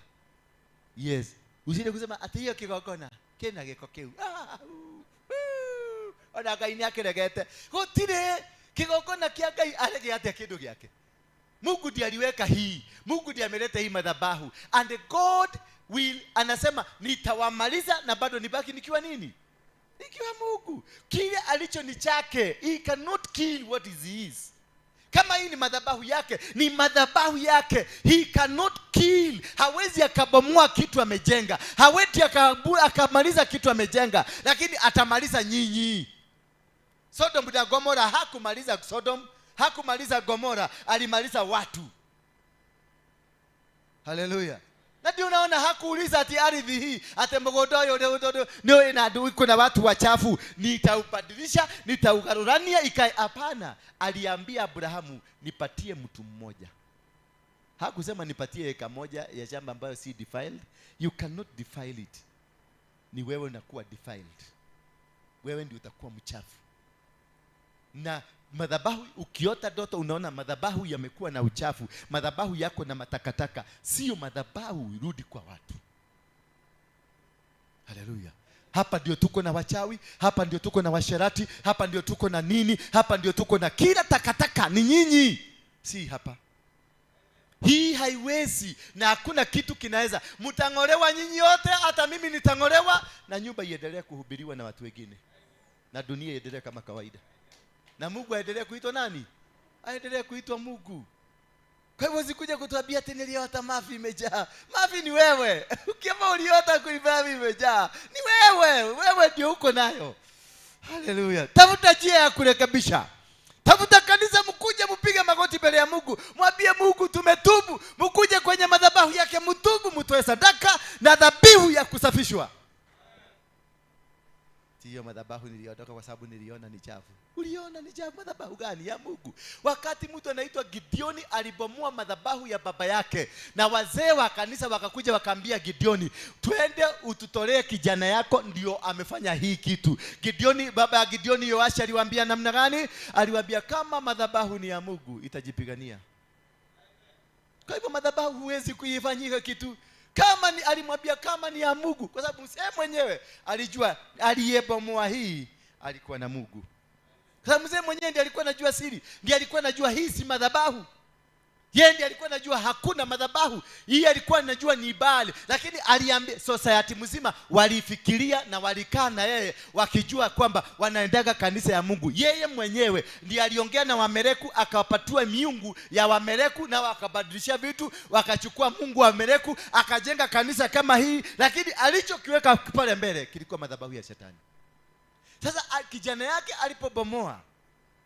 S2: Yes. Usije kusema ati hiyo kigogona kena geko kiu. Ona Ngai ni akiregete. Gutire kigogona kia Ngai arege ate kindu giake. Mungu ndiye aliweka hii. Mungu ndiye ameleta hii madhabahu. And God will, anasema nitawamaliza na bado nibaki nikiwa nini? Nikiwa Mungu. Kile alicho ni chake. He cannot kill what is his. Kama hii ni madhabahu yake, ni madhabahu yake. He cannot kill. Hawezi akabomoa kitu amejenga. Hawezi akamaliza kitu amejenga. Lakini atamaliza nyinyi. Sodom na Gomora hakumaliza Sodom, hakumaliza Gomora, alimaliza watu. Hallelujah. Na ndio unaona hakuuliza ati ardhi hii, ati mgodo yote ndio inadui kuna watu wachafu, nitaubadilisha, nitaugarurania ikae. Hapana. Aliambia Abrahamu, nipatie mtu mmoja. Hakusema nipatie eka moja ya shamba ambayo si defiled. You cannot defile it. Ni wewe unakuwa defiled. Wewe ndio utakuwa mchafu. Na madhabahu, ukiota ndoto unaona madhabahu yamekuwa na uchafu, madhabahu yako na matakataka, sio madhabahu irudi kwa watu. Haleluya. Hapa ndio tuko na wachawi, hapa ndio tuko na washerati, hapa ndio tuko na nini, hapa ndio tuko na kila takataka ni nyinyi. si hapa. Hii haiwezi, na hakuna kitu kinaweza. Mtang'olewa nyinyi yote, hata mimi nitang'olewa, na nyumba iendelee kuhubiriwa na watu wengine, na dunia iendelee kama kawaida, na Mungu aendelee kuitwa nani? Aendelee kuitwa Mungu. Kwa hivyo usikuja kutuambia ati niliota mavi imejaa. Mavi ni wewe. Ukiamba uliota mavi imejaa, ni wewe ndio uko nayo. Haleluya. Tafuta njia ya kurekebisha. Tafuta kanisa, mkuje mpige magoti mbele ya Mungu. Mwambie Mungu tumetubu. Mkuje kwenye madhabahu yake, mtubu, mtoe sadaka na dhabihu ya kusafishwa. Hiyo madhabahu niliondoka kwa sababu niliona ni chafu. Uliona ni chafu? Madhabahu gani? Ya Mungu. Wakati mtu anaitwa Gideoni alibomoa madhabahu ya baba yake, na wazee wa kanisa wakakuja wakaambia Gideoni, twende ututolee kijana yako, ndio amefanya hii kitu. Gideoni, baba ya Gideoni Yoashi, aliwaambia namna gani? Aliwaambia kama madhabahu ni ya Mungu itajipigania. Kwa hivyo madhabahu huwezi kuifanyia kitu. Kama ni, alimwambia kama ni ya Mungu, kwa sababu mzee mwenyewe alijua aliyebomoa hii alikuwa na Mungu. Kwa sababu mzee mwenyewe ndiye alikuwa anajua siri, ndiye alikuwa anajua hii si madhabahu. Yeye ndiye alikuwa anajua hakuna madhabahu. Hii alikuwa anajua ni Baali, lakini aliambia society mzima walifikiria na walikaa na yeye wakijua kwamba wanaendaga kanisa ya Mungu. Yeye mwenyewe ndiye aliongea na Wamereku, akawapatua miungu ya Wamereku na wakabadilisha vitu, wakachukua Mungu wa Wamereku, akajenga kanisa kama hii, lakini alichokiweka pale mbele kilikuwa madhabahu ya Shetani. Sasa kijana yake alipobomoa,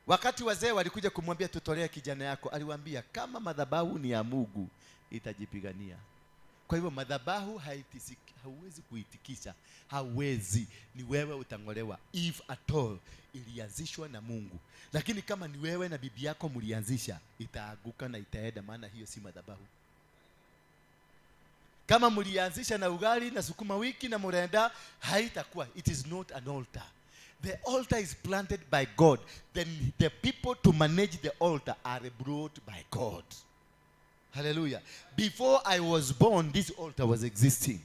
S2: wakati wazee walikuja kumwambia tutolee kijana yako, aliwaambia kama madhabahu ni ya Mungu itajipigania. Kwa hivyo madhabahu hauwezi kuitikisha, hauwezi. Ni wewe utang'olewa, if at all ilianzishwa na Mungu. Lakini kama ni wewe na bibi yako mlianzisha, itaaguka na itaenda, maana hiyo si madhabahu. Kama mlianzisha na ugali na sukuma wiki na murenda, haitakuwa. It is not an altar. The altar is planted by God. Then the people to manage the altar are brought by God. Hallelujah. Before I was born, this altar was existing.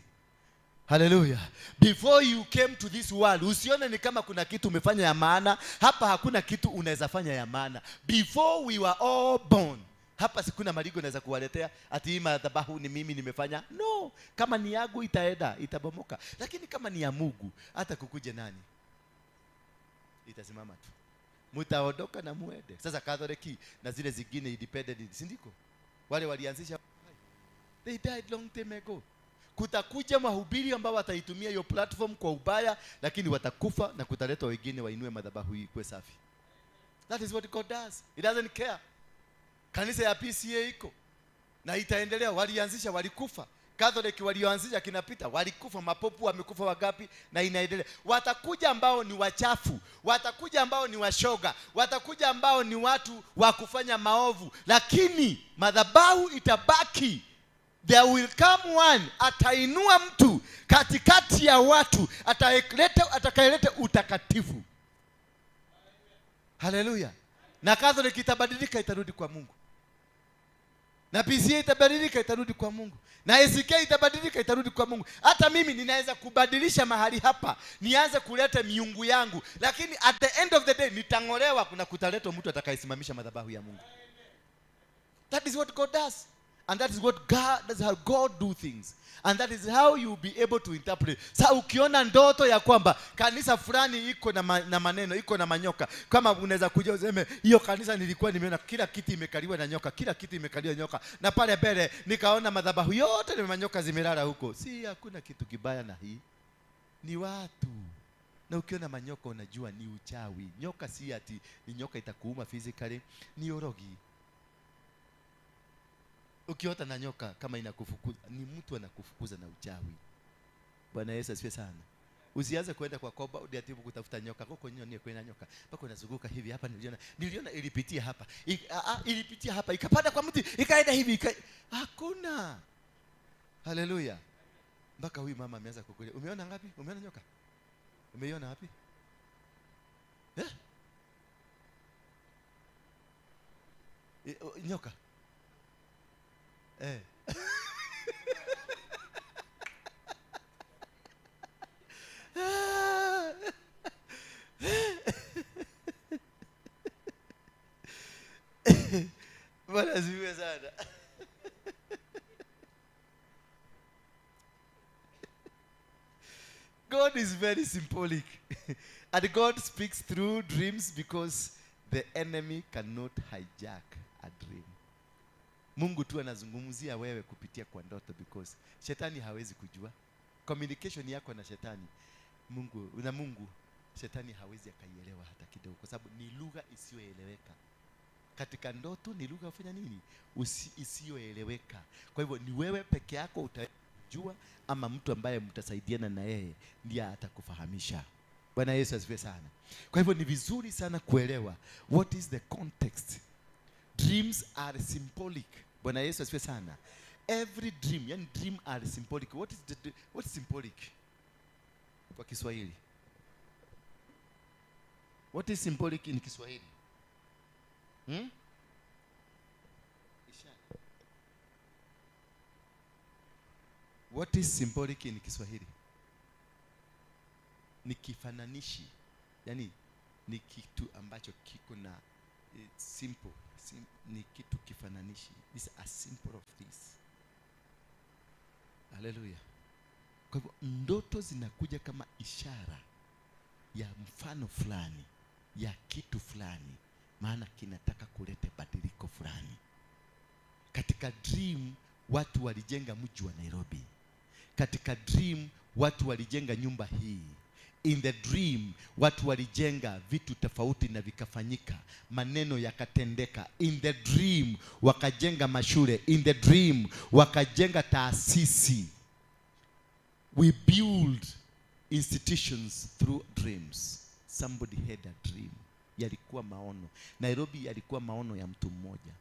S2: Hallelujah. Before you came to this world, usione ni kama kuna kitu umefanya ya maana. Hapa hakuna kitu unaweza fanya ya maana. Before we were all born, hapa sikuna maligo naweza kuwaletea ati hii madhabahu ni mimi nimefanya. No. Kama ni yangu itaenda, itabomoka. Lakini kama ni ya Mungu, hata kukuje nani, itasimama tu. Mtaondoka na muende. Sasa Catholic na zile zingine independent, si ndiko? Wale walianzisha, they died long time ago. Kutakuja mahubiri ambao wataitumia hiyo platform kwa ubaya, lakini watakufa na kutaleta wengine wainue madhabahu hii kwa safi. That is what God does. He doesn't care. Kanisa ya PCA iko na itaendelea. Walianzisha, walikufa. Catholic walioanzisha kinapita, walikufa. Mapopu wamekufa wangapi, na inaendelea. Watakuja ambao ni wachafu, watakuja ambao ni washoga, watakuja ambao ni watu wa kufanya maovu, lakini madhabahu itabaki. There will come one, atainua mtu katikati ya watu, atakayeleta utakatifu. Haleluya. Na Catholic itabadilika, itarudi kwa Mungu. Na PCA itabadilika, itarudi kwa Mungu. Na Acc itabadilika, itarudi kwa Mungu. Hata mimi ninaweza kubadilisha mahali hapa, nianze kuleta miungu yangu, lakini at the end of the day nitang'olewa, kuna kutaletwa mtu atakayesimamisha madhabahu ya Mungu. That is what God does. And that is what God, that's how God do things. And that is how you be able to interpret. Sasa ukiona ndoto ya kwamba kanisa fulani iko na maneno, iko na manyoka, kama unaweza kuja useme hiyo kanisa nilikuwa nimeona kila kiti imekaliwa na nyoka, kila kiti imekaliwa na nyoka, na pale mbele nikaona madhabahu yote ni manyoka zimelala huko. Si hakuna kitu kibaya na hii. Ni watu. Na ukiona manyoka unajua ni uchawi. Nyoka si ati ni nyoka itakuuma physically, ni urogi. Ukiota na nyoka kama inakufukuza, ni mtu anakufukuza na uchawi. Bwana Yesu asifiwe sana. Usianze kwenda kwa koba udiatibu kutafuta nyoka. Huko nyoni kwenda nyoka. Mpaka unazunguka hivi, hapa niliona ilipitia hapa. Ilipitia hapa, ikapanda kwa mti, ikaenda hivi, hakuna. Haleluya. Mpaka huyu mama ameanza kukulia. Umeona ngapi? Umeona nyoka? Umeiona wapi? Nyoka. Bwana asifiwe sana. God is very symbolic. And God speaks through dreams because the enemy cannot hijack a dream. Mungu tu anazungumzia wewe kupitia kwa ndoto because shetani hawezi kujua. Communication yako na shetani, Mungu, shetani hawezi akaielewa hata kidogo kwa sababu ni lugha isiyoeleweka. Katika ndoto ni lugha ufanya nini? Isiyoeleweka. Kwa hivyo ni wewe peke yako utajua ama mtu ambaye mtasaidiana na yeye ndiye atakufahamisha. Bwana Yesu asifiwe sana. Kwa hivyo ni vizuri sana kuelewa what is the context. Dreams are symbolic. Bwana Yesu asifiwe sana. Every dream, yani dream are symbolic. What is symbolic kwa Kiswahili? What is symbolic in Kiswahili? What is symbolic in Kiswahili? Ni kifananishi. Yani ni kitu ambacho kiko na simple. Ni kitu kifananishi. This is a symbol of this. Hallelujah. Kwa hivyo ndoto zinakuja kama ishara ya mfano fulani, ya kitu fulani, maana kinataka kuleta badiliko fulani. Katika dream watu walijenga mji wa Nairobi. Katika dream watu walijenga nyumba hii. In the dream watu walijenga vitu tofauti na vikafanyika, maneno yakatendeka. In the dream wakajenga mashule. In the dream wakajenga taasisi. We build institutions through dreams. Somebody had a dream. Yalikuwa maono. Nairobi yalikuwa maono ya mtu mmoja.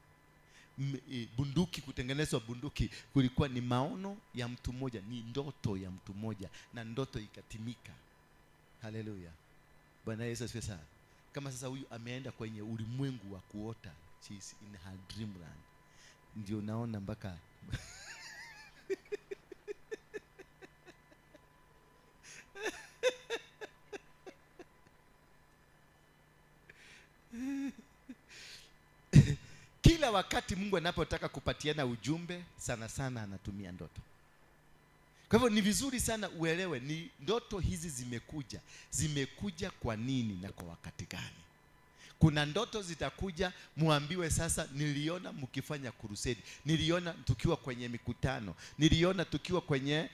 S2: Bunduki, kutengenezwa bunduki kulikuwa ni maono ya mtu mmoja, ni ndoto ya mtu mmoja, na ndoto ikatimika. Hallelujah. Bwana Yesu asifiwe sana. Kama sasa huyu ameenda kwenye ulimwengu wa kuota, she is in her dreamland. Ndio naona mpaka kila wakati Mungu anapotaka kupatiana ujumbe, sana sana anatumia ndoto. Kwa hivyo ni vizuri sana uelewe ni ndoto hizi zimekuja kwa nini na kwa wakati gani. Kuna ndoto zitakuja muambiwe sasa, niliona mkifanya crusade, niliona tukiwa kwenye mikutano, niliona tukiwa kwenye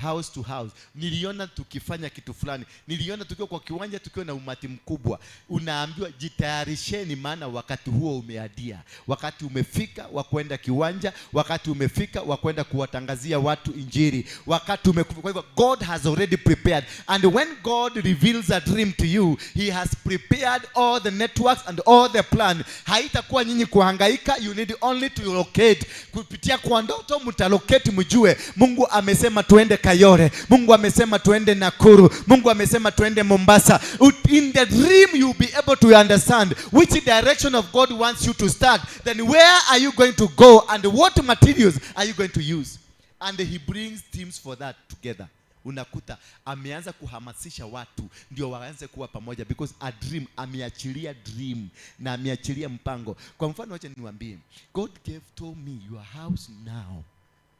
S2: house to house, niliona tukifanya kitu fulani, niliona tukiwa kwa kiwanja tukiwa na umati mkubwa. Unaambiwa jitayarisheni, maana wakati huo umeadia. Wakati umefika wa kwenda kiwanja, wakati umefika wa kwenda kuwatangazia watu injili. Wakati umefika. Kwa hivyo God has already prepared, and when God reveals a dream to you, he has prepared all the networks and all the plan. Haitakuwa nyinyi kuhangaika, you need only to locate. Kupitia kwa ndoto mtalocate, mjue Mungu amesema tuende Kayore, Mungu amesema tuende Nakuru, Mungu amesema tuende Mombasa. In the dream you will be able to understand which direction of God wants you to start. Then where are you going to go and what materials are you going to use? And he brings teams for that together. Unakuta ameanza kuhamasisha watu ndio waanze kuwa pamoja, because a dream, ameachilia dream na ameachilia mpango. Kwa mfano acha niwaambie, God told me your house now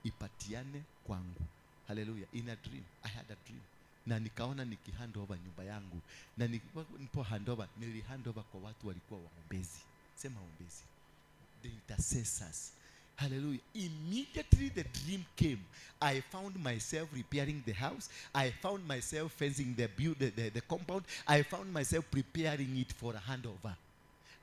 S2: ipatiane kwangu. Hallelujah. In a dream, I had a dream. Na nikaona nikihand over nyumba yangu, na nipo hand over, nilihand over kwa watu walikuwa waombezi. Sema waombezi, the intercessors. Hallelujah. Immediately the dream came, I found myself repairing the house. I found myself fencing the compound. I found myself preparing it for a handover.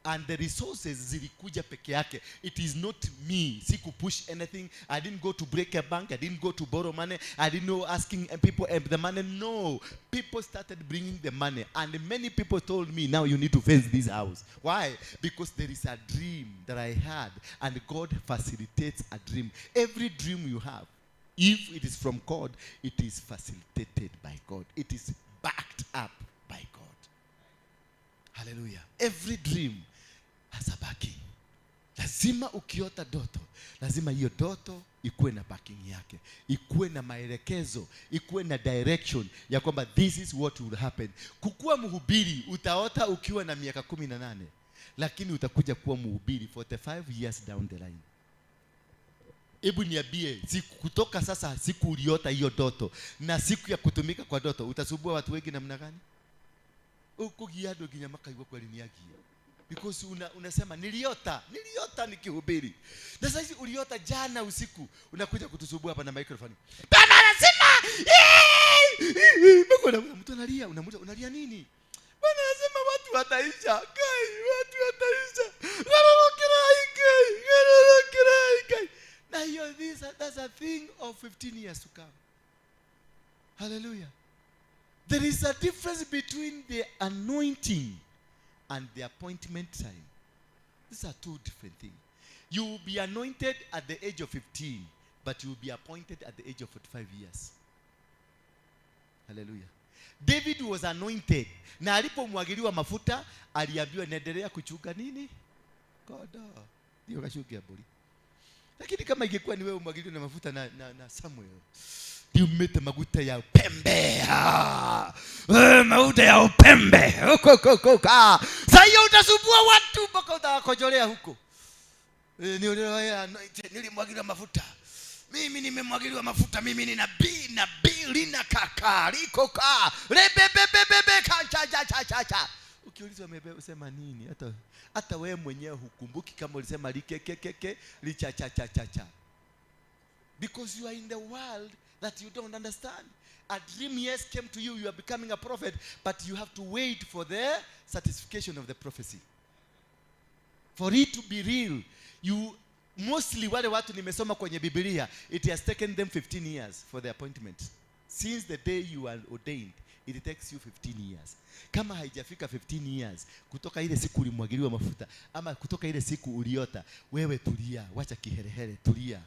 S2: And the resources zilikuja peke yake. It is not me. Siku push anything. I didn't go to break a bank. I didn't go to borrow money. I didn't know asking people the money. No. People started bringing the money. And many people told me, now you need to fence this house. Why? Because there is a dream that I had. And God facilitates a dream. Every dream you have, if it is from God, it is facilitated by God. It is backed up by God. Hallelujah. Every dream has a backing. Lazima ukiota doto, lazima hiyo doto ikuwe na backing yake, ikuwe na maelekezo, ikuwe na direction ya kwamba this is what will happen. Kukua mhubiri utaota ukiwa na miaka 18. lakini utakuja kuwa mhubiri 45 years down the line. Hebu niambie, siku kutoka sasa, siku uliota hiyo ndoto na siku ya kutumika kwa ndoto, utasubua watu wengi namna gani? Ukugiado kinyamaka yuko kweli niagia. Because unasema niliota nikihubiri. Na sasa hizi uliota jana usiku, unakuja kutusubua hapa na microphone. Bwana anasema, mtu analia, unalia nini? Bwana anasema watu wataisha. Watu wataisha. Na hiyo that's a thing of 15 years to come. Hallelujah. There is a difference between the anointing and the appointment time. These are two different things. You will be anointed at the age of 15, but you will be appointed at the age of 45 years. Hallelujah. David was anointed. Na alipomwagiliwa mafuta, aliambiwa endelea kuchunga nini? Kondoo. Ndio kashukia buri. Lakini kama ingekuwa ni wewe umwagiliwa na mafuta na Samuel, ndio mmeta maguta ya upembe. Mafuta ya upembe. Sasa hiyo utasubua watu mpaka utakojolea huko. Nilimwagiliwa mafuta. Mimi nimemwagiliwa mafuta, mimi ni nabii lina kaka liko ka rebebebebe cha. Ukiulizwa umesema nini? Hata wewe mwenyewe hukumbuki kama ulisema likekekeke licha cha. Because you are in the world that you don't understand. A dream, yes, came to you. You are becoming a prophet, but you have to wait for the certification of the prophecy. For it to be real, mostly wale watu nimesoma kwenye Biblia, it has taken them 15 years for the appointment. Since the day you are ordained, it takes you 15 years. Kama haijafika 15 years kutoka ile siku ulimwagiliwa mafuta ama kutoka ile siku uliota, wewe tulia, wacha kiherehere, tulia.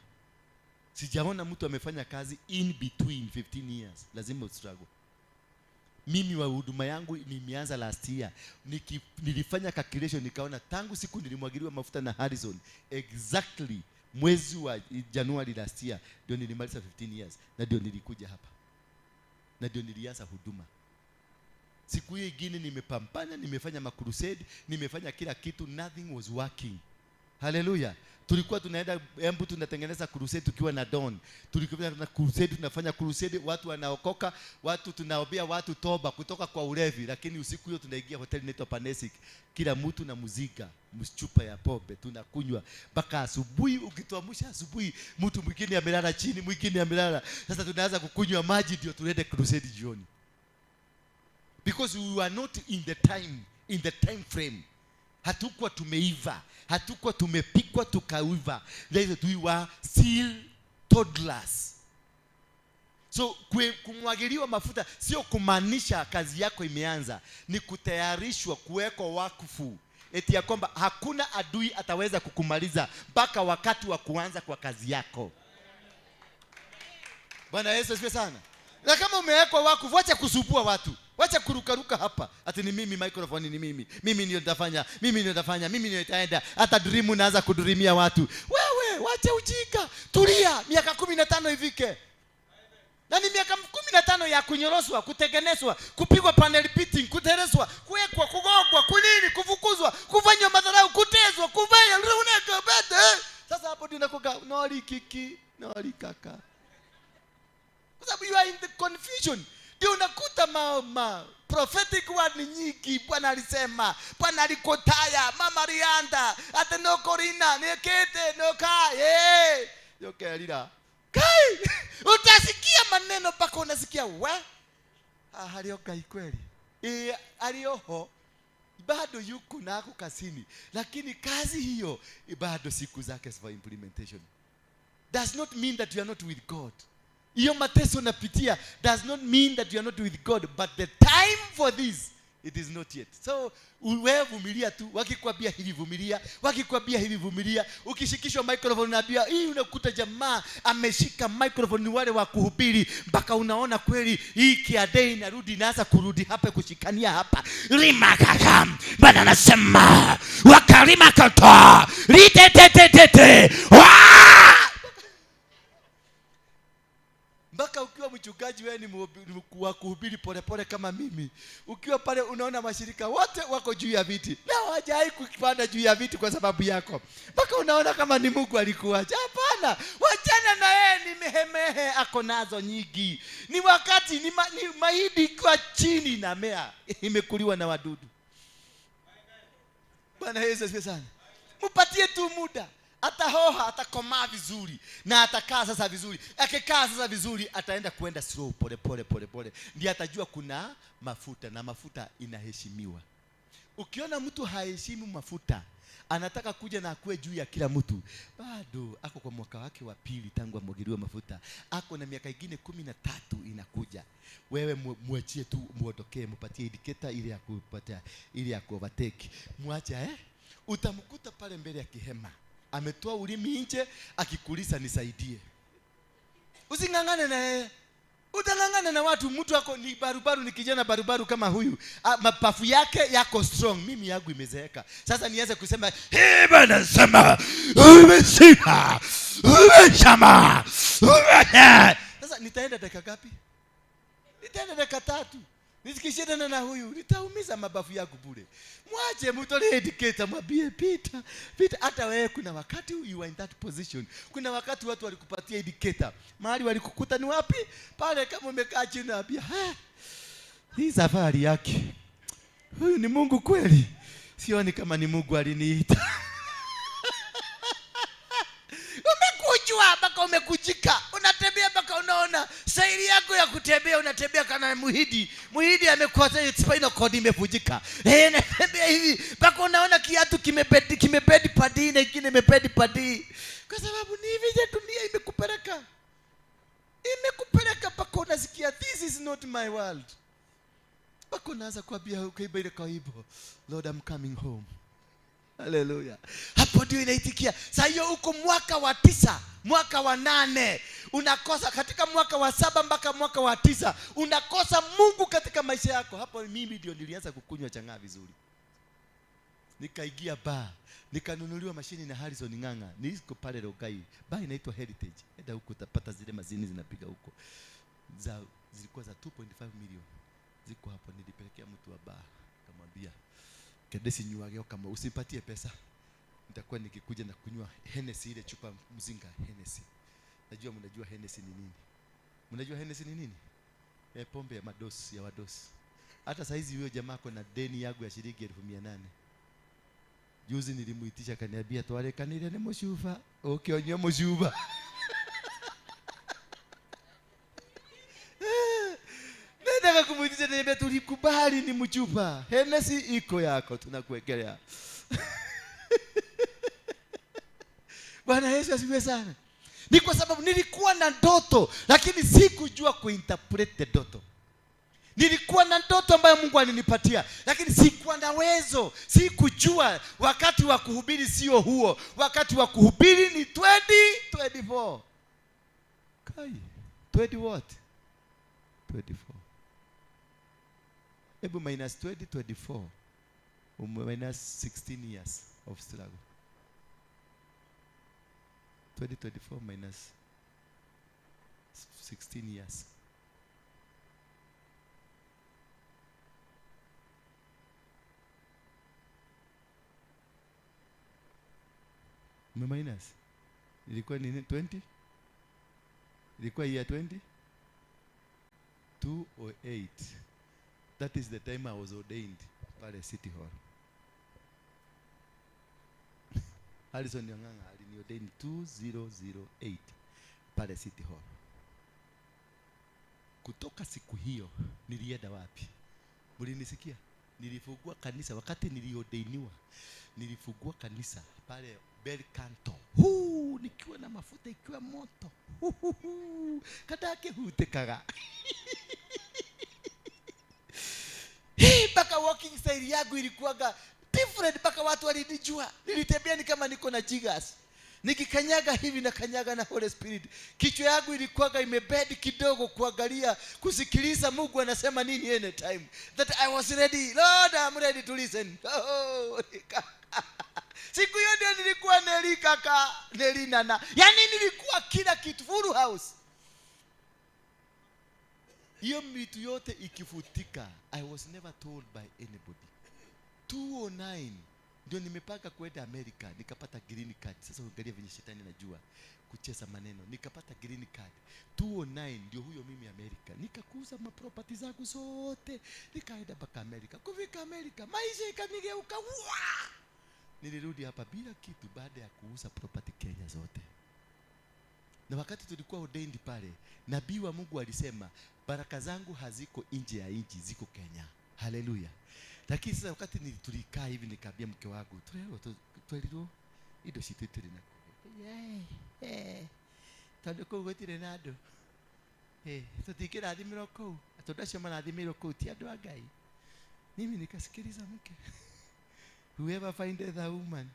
S2: Sijaona mtu amefanya kazi in between 15 years. Lazima ustruggle. Mimi wa huduma yangu nimeanza last year. Nilifanya calculation nikaona tangu siku nilimwagiliwa mafuta na Harrison, exactly mwezi wa January last year ndio nilimaliza 15 years na ndio nilikuja hapa. Na ndio nilianza huduma. Siku hiyo ingine nimepambana, nimefanya makrusade, nimefanya kila kitu, nothing was working. Hallelujah. Tulikuwa tunaenda Embu tunatengeneza crusade tukiwa na Don. Tulikuwa na crusade, tunafanya crusade, watu wanaokoka, watu tunaombea watu toba kutoka kwa ulevi, lakini usiku hiyo tunaingia hotel inaitwa Panesic. Kila mtu na muzika, mchupa ya pombe tunakunywa mpaka asubuhi. Ukituamsha asubuhi, mtu mwingine amelala chini, mwingine amelala. Sasa tunaanza kukunywa maji ndio tuende crusade jioni. Because we were not in the time frame. Hatukuwa tumeiva, hatukuwa tumepikwa tukaiva. We were still toddlers. So kumwagiliwa mafuta sio kumaanisha kazi yako imeanza, ni kutayarishwa, kuwekwa wakfu. Eti ya kwamba hakuna adui ataweza kukumaliza mpaka wakati wa kuanza kwa kazi yako. Bwana Yesu asifiwe sana. Na kama umewekwa wakfu, wacha kusubua watu. Wacha kurukaruka hapa. Ati ni mimi, microphone ni mimi. Mimi ndio nitafanya, mimi ndio nitaenda. Hata dream unaanza kudurimia watu. Wewe, wacha ujinga. Tulia, miaka 15 ifike. Na ni miaka 15 ya kunyoroswa, kutengenezwa, kupigwa panel beating, kutereswa, kuwekwa, kugogwa, kunini, kufukuzwa, kufanywa madharau, kutezwa, kuvaya, uneka bete. Sasa hapo ndio nakoga noli kiki, noli kaka. Kwa sababu you are in the confusion. Ndio unakuta prophetic word ni nyingi. Bwana alisema, Bwana alikotaya, mama rianda, ate no korina, nekete, no kai. Yoke alira. Kai! Utasikia maneno mpaka unasikia halioka kweli. Alioho bado yuko nako kasini, lakini kazi hiyo bado siku zake for implementation. Does not mean that you are not with God. Iyo mateso napitia does not mean that you are not with God, but the time for this, it is not yet. So wewe vumilia tu, wakikwambia hivi vumilia, wakikwambia hivi vumilia. Ukishikishwa microphone unaambia hii, unakuta jamaa ameshika microphone ni wale wa kuhubiri, mpaka unaona kweli hii kiadei inarudi, inaanza kurudi hapa kushikania hapa. Rima kakam, Bwana anasema wakalima kata mpaka ukiwa mchungaji wewe ni kuhubiri pole kama mimi. Ukiwa pale unaona mashirika wote wako juu ya viti. Na hawajai kupanda juu ya viti kwa sababu yako. Mpaka unaona kama ni Mungu alikuacha. Hapana. Wachana na yeye, ni mehemehe ako nazo nyingi. Ni wakati ni mahindi kwa chini na mea imekuliwa na wadudu. Bwana Yesu asifiwe sana. Mupatie tu muda. Atahoha, atakomaa vizuri na atakaa sasa vizuri. Akikaa sasa vizuri ataenda kuenda slow pole. Ndiye atajua kuna mafuta, na mafuta inaheshimiwa. Ukiona mtu haheshimu mafuta, anataka kuja na akue juu ya kila mtu, bado ako kwa mwaka wake wa pili tangu amwagiliwe mafuta. Ako na miaka ingine 13 inakuja. Wewe muachie tu, muondokee, mupatie indicator ile ya kupata, ile ya overtake. Muache utamkuta pale mbele ya kihema. Ametoa ulimi nje akikulisa nisaidie. Usingangane na yeye. Utangangana na watu, mtu wako ni barubaru, ni kijana barubaru kama huyu. Mapafu yake yako strong, mimi yangu imezeeka. Sasa nianze kusema, bana sema, umesika, umeshama. Sasa nitaenda dakika ngapi? Nitaenda dakika 3. Nisikishindana na huyu, nitaumiza mabafu yangu bure. Mwache mtolee indicator, mwambie pita. Hata wewe kuna wakati you are in that position. Kuna wakati watu walikupatia indicator. Mahali walikukuta ni wapi? Pale kama umekaa chini naambia, hii safari yake. Huyu ni Mungu kweli? Sioni kama ni Mungu aliniita. Umekujua mpaka umekujika. Unatembea mpaka unaona sairi yako ya kutembea, unatembea kana muhidi amekuacha spinal cord imevunjika. Unatembea hivi mpaka unaona kiatu kimebedi padi na kingine imebedi padi. Kwa sababu ni hivi je, dunia imekupeleka mpaka unasikia this is not my world. Mpaka unaanza kuambia ukaiba ile kaibo, Lord I'm coming home. Hallelujah. Hapo ndio inaitikia. Sasa hiyo uko mwaka wa 9, mwaka wa 8, unakosa katika mwaka wa 7 mpaka mwaka wa 9, unakosa Mungu katika maisha yako. Hapo mimi ndio nilianza kukunywa chang'aa vizuri. Nikaigia bar, nikanunuliwa mashini na Harrison Nganga. Niko pale Rogai. Bar inaitwa Heritage. Enda huko utapata zile mazini zinapiga huko. Zilikuwa za 2.5 million. Ziko hapo, nilipelekea mtu wa bar, akamwambia, "Kedesi nyuageo kama usipatie pesa. Nitakuwa nikikuja na kunywa Hennessy ile chupa mzinga Hennessy." Najua mnajua Hennessy ni nini? Mnajua Hennessy ni nini? Pombe ya madosi, ya wadosi. Hata saizi huyo jamaa kuna deni yangu ya shilingi 1800. Juzi nilimuitisha kaniambia twale kanile ni mushufa. Ukionyo mushufa. Nataka kumuitisha niambia tulikubali ni mchupa. Hennessy iko yako tunakuwekelea. Bwana Yesu asifiwe sana. Ni kwa sababu nilikuwa na ndoto lakini sikujua kuinterpret the ndoto. Nilikuwa na ndoto ambayo Mungu alinipatia lakini sikuwa na uwezo, sikujua wakati wa kuhubiri sio huo. Wakati wa kuhubiri ni 2024. Kai, 20 what? 24. Ebu minus 20, 24. Minus 16 years of struggle. 2024 minus 16 years. Minus. Ilikuwa ni 20? Ilikuwa year 20? 208. That is the time I was ordained pale City Hall. Harrison Nganga aliniordain 2008 pale City Hall. Kutoka siku hiyo nilienda wapi? Mlinisikia? Nilifungua kanisa wakati niliodainiwa. Nilifungua kanisa pale Bel Canto. Nikiwa na mafuta ikiwa moto. Kadake hutekaga. Baka walking style yangu ilikuwaga different, baka watu walinijua. Nilitembea ni kama niko na jigas. Nikikanyaga hivi na kanyaga na Holy Spirit. Kichwa yangu ilikuwaga imebedi kidogo kuangalia, kusikiliza Mungu anasema nini anytime. That I was ready. Lord, I'm ready to listen. Siku hiyo ndio nilikuwa nelinana. Yaani nilikuwa kila kitu, full house. Hiyo mitu yote ikifutika. I was never told by anybody. 209 ndio nimepaka kwenda Amerika, nikapata green card. Sasa angalia venye shetani najua kucheza maneno. Nikapata green card 209, ndio huyo mimi Amerika. Nikakuza maproperty zangu zote, nikaenda mpaka Amerika. Kufika Amerika maisha ikanigeuka. Nilirudi hapa bila kitu baada ya kuuza property Kenya zote. Na wakati tulikuwa ordained pale, nabii wa Mungu alisema baraka zangu haziko nje ya nchi, ziko Kenya. Haleluya. Lakini sasa wakati tulikaa hivi nikaambia mke wangu, "Tweliro ido shitete na tandiko gwetire nado. Tutikira adimiro ko. Atodasha mana adimiro ko ti ado agai." Mimi nikasikiliza mke. Whoever findeth a woman,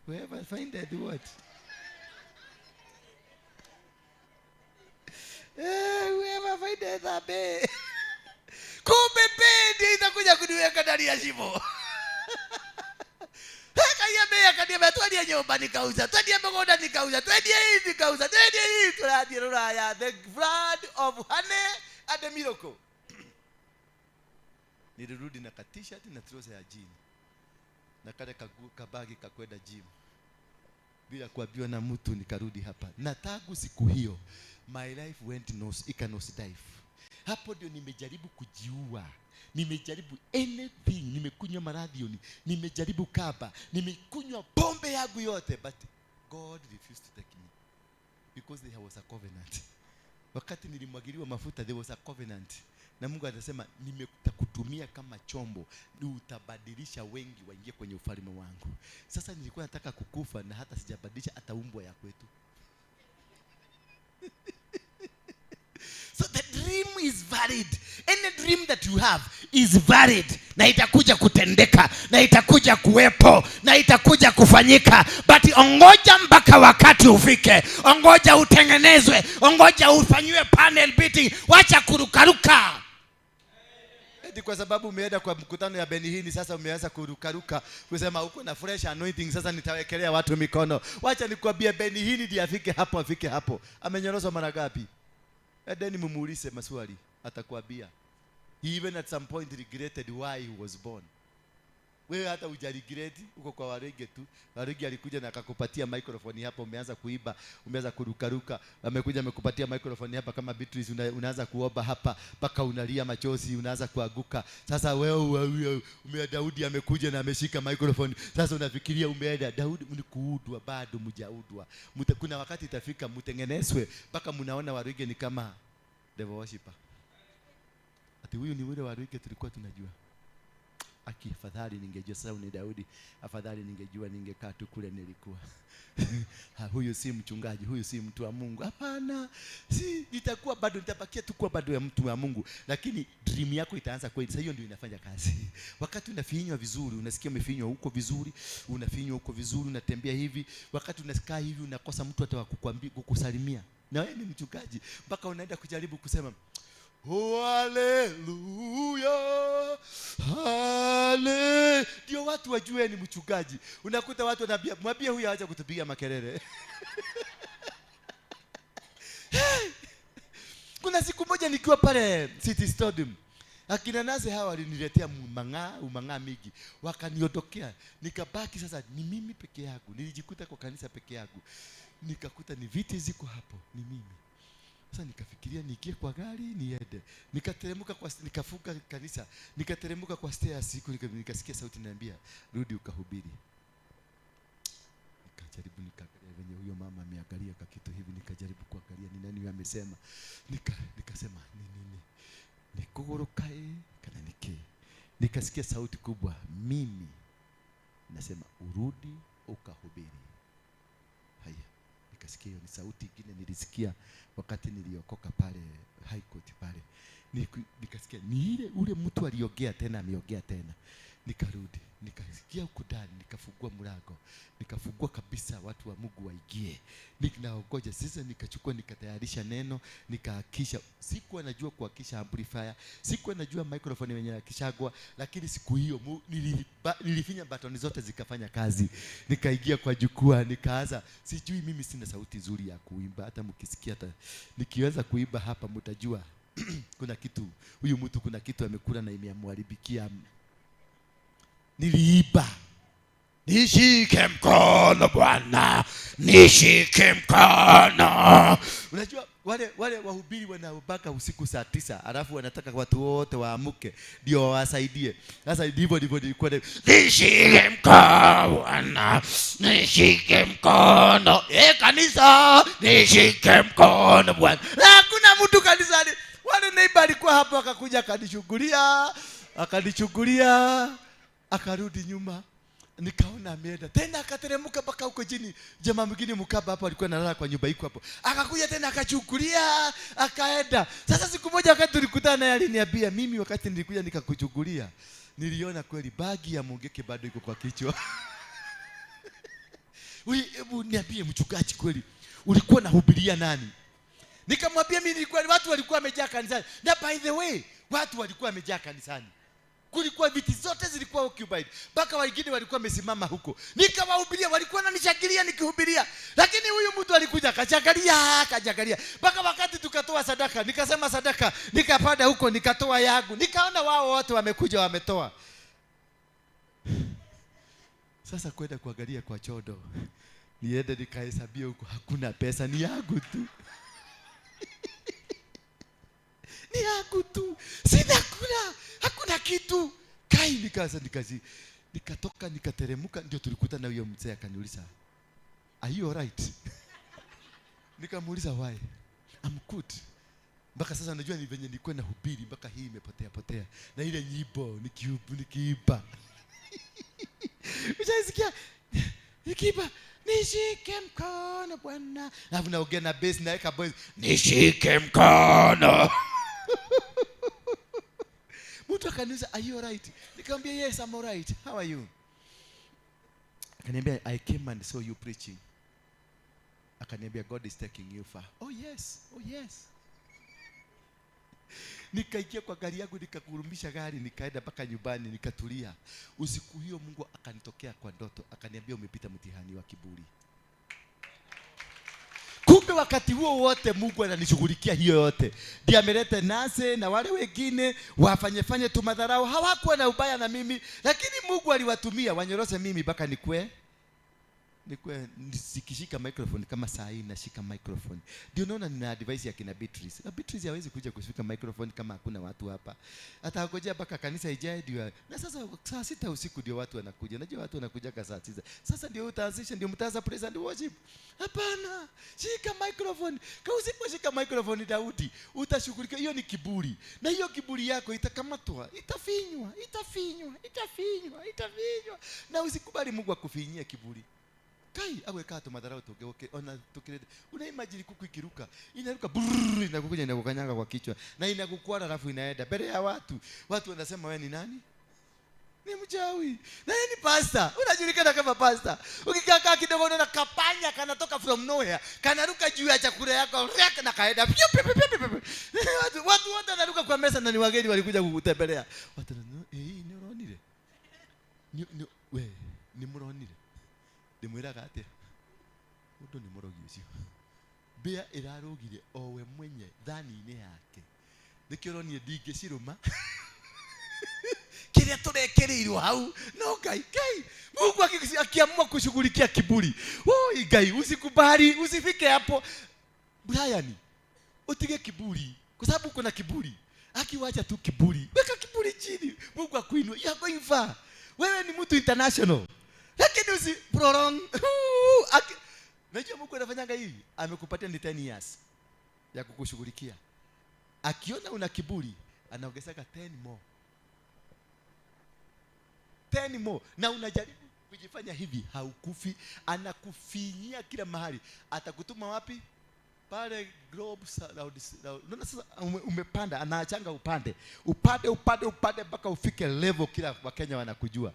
S2: whoever findeth what? Whoever findeth a babe. Kumbe bendi itakuja kuniweka ndani ya shimo. Kaya bea kaniambia twende nyumba nikauza, twende mgonda nikauza, twende hivi nikauza, twende hivi turadi ruraya, the blood of honey and the miracle. Nilirudi na t-shirt na trouser ya jean. Na kale kabagi kakwenda gym. Bila kuambiwa na mtu nikarudi hapa. Na tangu siku hiyo my life went nose dive. Hapo ndio nimejaribu kujiua. Nimejaribu anything, nimekunywa maradhioni, nimejaribu kaba, nimekunywa pombe yangu yote, but God refused to take me because there was a covenant. Wakati nilimwagiliwa mafuta there was a covenant. Na Mungu anasema nimekutumia kama chombo, utabadilisha wengi waingie kwenye ufalme wangu. Sasa nilikuwa nataka kukufa na hata sijabadilisha hata umbo ya kwetu. So the dream is valid. Any dream that you have is valid. Na itakuja kutendeka, na itakuja kuwepo, na itakuja kufanyika. But ongoja mpaka wakati ufike. Ongoja utengenezwe, ongoja ufanywe panel beating. Wacha kurukaruka. Eti kwa sababu umeenda kwa mkutano ya Benihini sasa umeanza kurukaruka kusema uko na fresh anointing sasa nitawekelea watu mikono. Wacha nikwambie Benihini ndiye afike hapo. Amenyorozwa mara ngapi? Edeni mumuulize maswali atakwambia. He even at some point regretted why he was born. Wewe hata hujaregret, uko kwa Waruinge tu. Waruinge alikuja na akakupatia microphone hapa, umeanza kuiba, umeanza kurukaruka. Amekuja amekupatia microphone hapa kama Beatrice, unaanza kuomba hapa mpaka unalia machozi, unaanza kuaguka. Sasa wewe Daudi amekuja na ameshika microphone. Sasa unafikiria umeenda Daudi ni kuudwa, bado mjaudwa. Kuna wakati itafika mtengenezwe mpaka mnaona Waruinge ni kama devil worshipper. Ati huyu ni yule Waruinge tulikuwa tunajua. Afadhali ningejua sasa ni Daudi, afadhali ningejua ningekaa tu kule nilikuwa. Huyu si mchungaji, huyu si mtu wa Mungu. Hapana, si nitakuwa bado nitabakia tu kuwa bado ya mtu wa Mungu, lakini dream yako itaanza kweli. Sasa hiyo ndio inafanya kazi. Wakati unafinywa vizuri, unasikia umefinywa huko vizuri, unafinywa huko vizuri, unatembea hivi, wakati unasikaa hivi unakosa mtu hata kukuambia kukusalimia. Na wewe ni mchungaji, mpaka unaenda kujaribu kusema haleluya, hale. Ndio watu wajue ni mchungaji. Unakuta watu wanambia, mwambie huyu aache kutupigia makelele. Kuna siku moja nikiwa pale City Stadium, akina Naze hawa waliniletea umang'aa mingi, wakaniondokea. Nikabaki sasa ni mimi peke yangu. Nilijikuta kwa kanisa peke yangu. Nikakuta ni viti ziko hapo, ni mimi. Sasa nikafikiria niingie kwa gari niende. Nikateremka nikafuka kanisa. Nikateremka kwa stairs siku nikasikia sauti inaniambia rudi ukahubiri. Nikajaribu nikaangalia venye huyo mama ameangalia kwa kitu hivi, nikajaribu kuangalia ni nani amesema. Nikasema ni nini? Nikugorokae kana nike. Nikasikia sauti kubwa, mimi nasema urudi ukahubiri. Haya. Nikasikia hiyo ni sauti nyingine nilisikia wakati niliokoka pale High Court pale. Nikasikia ni ile ule mtu aliongea tena ameongea tena. Nikarudi, nikasikia huko ndani, nikafungua mlango. Nikafungua kabisa watu wa Mungu waingie. Nikaongoja sasa, nikachukua nikatayarisha neno, nikahakisha. Sikuwa najua kuhakisha amplifier, sikuwa najua microphone yenyewe yakishagwa, lakini siku hiyo nilifinya button zote zikafanya kazi. Nikaingia kwa jukwaa, nikaanza. Sijui mimi sina sauti nzuri ya kuimba, hata mkisikia hata nikiweza kuimba hapa mtajua kuna kitu, huyu mtu kuna kitu amekula na imemharibikia. Niliiba. Nishike mkono Bwana, nishike mkono. Unajua wale wahubiri wanaobaka usiku saa 9, alafu wanataka watu wote waamuke ndio wawasaidie. Sasa ndivyo nilikuwa nishike mkono Bwana, nishike mkono. Kanisa, nishike mkono Bwana. Hakuna mtu kanisani. Wale neighbor alikuwa hapo akakuja akanichukulia akarudi nyuma. Nikaona ameenda tena, akateremka mpaka huko chini. Jamaa mwingine mkaba hapo alikuwa analala kwa nyumba iko hapo, akakuja tena akachukulia akaenda. Sasa siku moja wakati tulikutana naye aliniambia, mimi wakati nilikuja nikakuchukulia niliona kweli bagi ya Mungeke bado iko kwa kichwa. Hebu niambie mchungaji, kweli ulikuwa unahubiria nani? Nikamwambia mimi nilikuwa, watu walikuwa wamejaa kanisani. Na by the way, watu walikuwa wamejaa kanisani. Kulikuwa viti zote zilikuwa occupied. Mpaka wengine walikuwa wamesimama huko. Nikawahubiria, walikuwa wananishangilia nikihubiria. Lakini huyu mtu alikuja kajangalia. Mpaka wakati tukatoa sadaka, nikasema sadaka, nikapanda huko nikatoa yangu. Nikaona wao wote wamekuja wametoa. Sasa kwenda kuangalia kwa chodo. Niende nikahesabia huko, hakuna pesa, ni yangu tu. Ni yangu tu. Sina kula, hakuna kitu. Nikatoka nikateremka, ndio tulikuta na huyo mzee akaniuliza, "Are you alright?" Nikamuuliza why. "I'm good." Mpaka sasa najua ni venye nilikuwa nahubiri mpaka hii imepotea. Na ile nyimbo nikiimba. Unasikia? Nikiimba, nishike mkono Bwana. Alafu naongea na bass na eka boys, nishike mkono. Mtu akaniuliza, "Are you alright?" Nikamwambia, "Yes, I'm alright. How are you?" Akaniambia, "I came and saw you preaching." Akaniambia, "God is taking you far." Oh yes. Nikaingia kwa gari yangu, nikakurumisha gari, nikaenda mpaka nyumbani, nikatulia. Usiku hiyo Mungu akanitokea kwa ndoto, akaniambia, "Umepita mtihani wa kiburi." Kumbe wakati huo wote Mungu ananishughulikia hiyo yote. Ndiye ameleta nase na wale wengine wafanye tu madharau. Hawakuwa na ubaya na mimi, lakini Mungu aliwatumia wanyoroshe mimi mpaka nikue nisikishika microphone kama saa hii nashika microphone. Ndio unaona nina device ya kina Beatrice. Beatrice hawezi kuja kushika microphone kama hakuna watu hapa. Atangojea mpaka kanisa ijae ndio. Na sasa saa 6 usiku ndio watu wanakuja. Unajua watu wanakuja saa 9. Sasa ndio utaanzisha, ndio mtaanza praise and worship. Hapana. Shika microphone. Kama usiposhika microphone Daudi, utashughulika. Hiyo ni kiburi. Na hiyo kiburi yako itakamatwa, itafinywa. Na usikubali Mungu akufinyie kiburi. Kai awe kato madharau toke ona tukile. Una imagine kuku ikiruka, inaruka brrr, inakukuja inakukanyanga kwa kichwa na inakukwara alafu inaenda mbele ya watu. Watu wanasema wewe ni nani? Ni mchawi. Na yeye ni pastor. Unajulikana kama pastor. Ukikaa kidogo unaona kapanya kanatoka from nowhere, kanaruka juu ya chakula yako, raka na kaenda. Watu wote wanaruka kwa mesa na ni wageni walikuja kukutembelea. Watu ni uronire. Ni muronire. Ndimwiraga ati mundu ni murogi ucio. Bia irarugire owe mwenye thani-ini yake. Nikironie ndingiciruma. Kiria turekereirwo hau no Ngai. Mungu akiamua kushughulikia kiburi. Oi Ngai, usikubali, usifike hapo. Brian, utige kiburi kwa sababu kuna kiburi. Akiwacha tu kiburi, weka kiburi chini. Mungu akuinue. You are going far. Wewe ni mtu international. Lakini usi prolong. Najua Mungu anafanyanga hivi. Amekupatia ni 10 years ya kukushughulikia. Akiona una kiburi, anaongezeka 10 more. 10 more. Na unajaribu kujifanya hivi, haukufi. Anakufinyia kila mahali. Atakutuma wapi? Pale globe. Unaona sasa umepanda, anaachanga upande mpaka ufike level kila Wakenya wanakujua.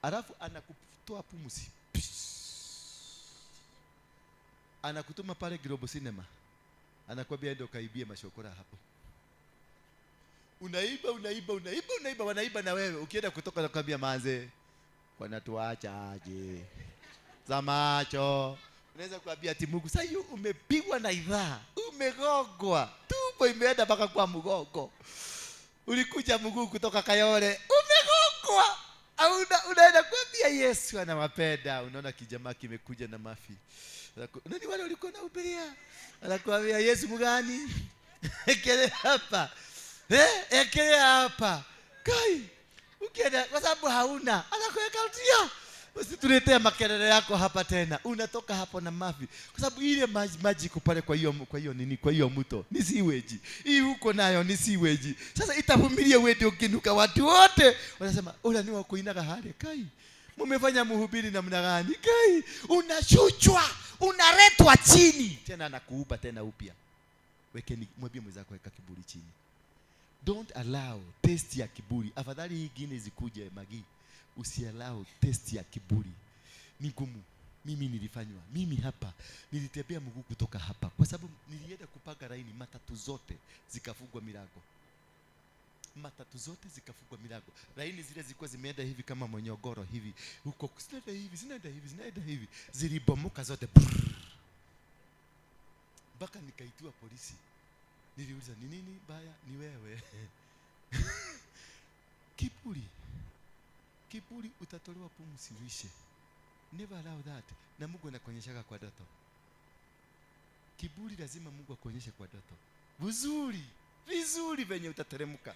S2: Alafu anakutoa pumzi. Anakutuma pale Global Cinema. Anakuambia ndio kaibie mashokora hapo. Unaiba, wanaiba na wewe. Ukienda kutoka nakwambia manze, wanatuacha aje. Za macho. Unaweza kuambia ati Mungu, sasa umepigwa na idhaa, umegogwa. Tumbo imeenda mpaka kwa mgongo. Ulikuja mguu kutoka Kayole, umegongwa. Unaenda kuambia Yesu anawapenda. Unaona kijamaa kimekuja na mafi. Nani wale ulikuwa na ubiria? Anakuambia Yesu mgani? Ekele hapa. Ekele hapa. Kai. Ukienda kwa sababu hauna, anakuweka utia. Usituletee makelele yako hapa tena. Unatoka hapo na mavi. Kwa sababu ile maji kupale kwa hiyo mto ni siweji. Hii huko nayo ni siweji. Sasa itavumilia wewe ndio ukinuka, watu wote wanasema ula ni wa kuinaga hali. Kai. Mumefanya mhubiri namna gani? Kai. Unashuchwa, unaletwa chini. Tena anakuupa tena upya. Wekeni, mwambie mwenzako weka kiburi chini. Don't allow taste ya kiburi. Afadhali hii ingine zikuje magi. Usiallow taste ya kiburi. Ni ngumu. Mimi nilifanywa. Mimi hapa nilitembea mguu kutoka hapa kwa sababu nilienda kupanga laini, matatu zote zikafungwa milango. Matatu zote zikafungwa milango. Laini zile zilikuwa zimeenda hivi kama Monyogoro hivi. Huko zinaenda hivi. Zilibomoka zote. Mpaka nikaitiwa polisi. Niliuliza ni nini baya? Ni wewe. Kiburi utatolewa pumzi uishe. Never allow that. Na Mungu anakuonyesha kwa ndoto. Kiburi lazima Mungu akuonyeshe kwa ndoto. Vizuri venye utateremka.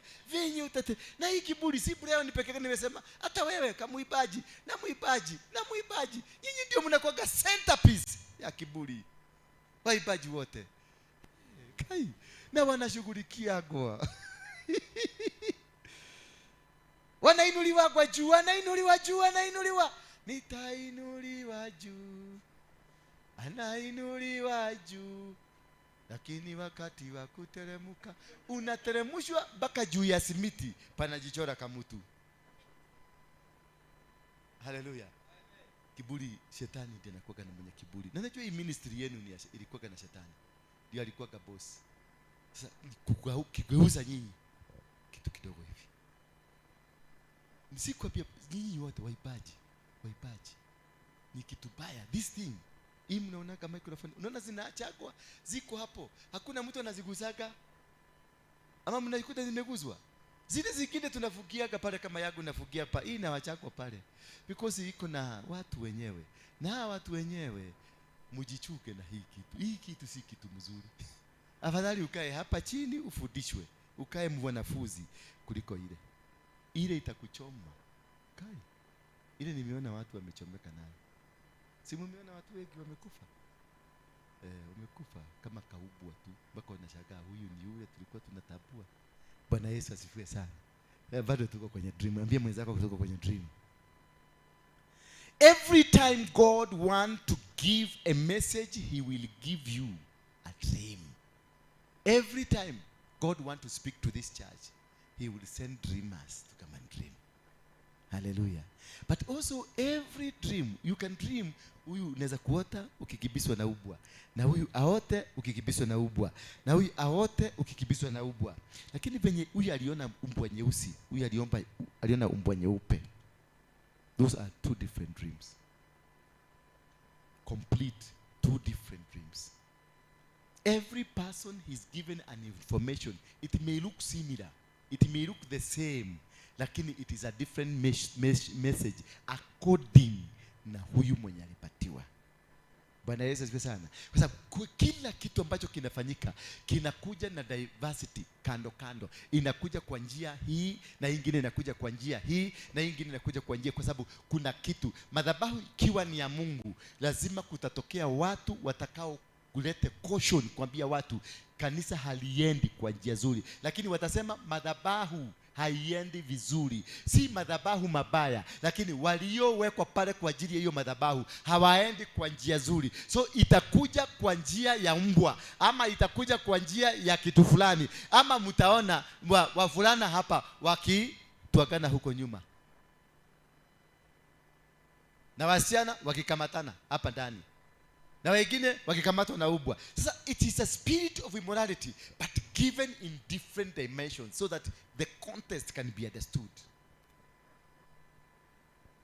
S2: Na hii kiburi si leo ni pekee nimesema, hata wewe kama muibaji. Nyinyi ndio mnakuwa centerpiece ya kiburi. Waibaji wote. Kai. Na wanashughulikia goa. Wanainuliwa kwa juu, wanainuliwa. Nitainuliwa juu. Anainuliwa juu. Lakini wakati wa kuteremka, unateremshwa mpaka juu ya simiti, panajichora kamutu. Haleluya. Kiburi, shetani ndiye anakuwa na mwenye kiburi. Na najua hii ministry yenu ilikuwa na shetani. Ndiye alikuwa boss. Sasa kugeuza nyinyi kitu kidogo hivi. Msikwambia nyinyi wote waibaji. Ni kitu baya this thing. Hii mnaona kama microphone. Unaona zinaachagwa ziko hapo. Hakuna mtu anazigusaga. Ama mnaikuta zimeguzwa. Zile zingine tunafugiaga pale kama yangu nafugia pa. Hii inawachagwa pale. Because iko na watu wenyewe. Na watu wenyewe mjichuke na hii kitu. Hii kitu si kitu mzuri. Afadhali ukae hapa chini ufundishwe. Ukae mwanafunzi kuliko ile. Ile itakuchoma. Kai. Ile nimeona watu wamechomeka nayo. Si mumeona watu wengi wamekufa. Wamekufa kama kaubwa tu. Mpaka unashangaa huyu ni yule tulikuwa tunatabua. Bwana Yesu asifiwe sana. Bado tuko kwenye dream. Ambie mwenzako tuko kwenye dream. Every time God wants to give a message, he will give you a dream. Every time God wants to speak to this church, he will send dreamers to come and dream. Hallelujah. But also every dream, you can dream, huyu unaweza kuota ukikibiswa na ubwa. Na huyu aote ukikibiswa na ubwa. Na huyu aote ukikibiswa na ubwa. Lakini venye huyu aliona umbwa nyeusi, huyu aliona umbwa nyeupe. Those are two different dreams. Complete two different dreams. Every person is given an information. It may look similar. It may look the same. Lakini it is a different message according na huyu mwenye alipatiwa. Bwana Yesu asifiwe sana. Kwa sababu kila kitu ambacho kinafanyika kinakuja na diversity kando. Inakuja kwa njia hii na ingine inakuja kwa njia hii na ingine inakuja kwa njia, kwa sababu kuna kitu. Madhabahu ikiwa ni ya Mungu, lazima kutatokea watu watakao kulete caution kuambia watu kanisa haliendi kwa njia nzuri. Lakini watasema madhabahu haiendi vizuri. Si madhabahu mabaya, lakini waliowekwa pale kwa ajili ya hiyo madhabahu hawaendi kwa njia nzuri. So itakuja kwa njia ya mbwa, ama itakuja kwa njia ya kitu fulani, ama mtaona wavulana hapa wakituagana huko nyuma na wasichana wakikamatana hapa ndani na wengine wakikamatwa na ubwa. Sasa it is a spirit of immorality, but given in different dimensions so that the context can be understood.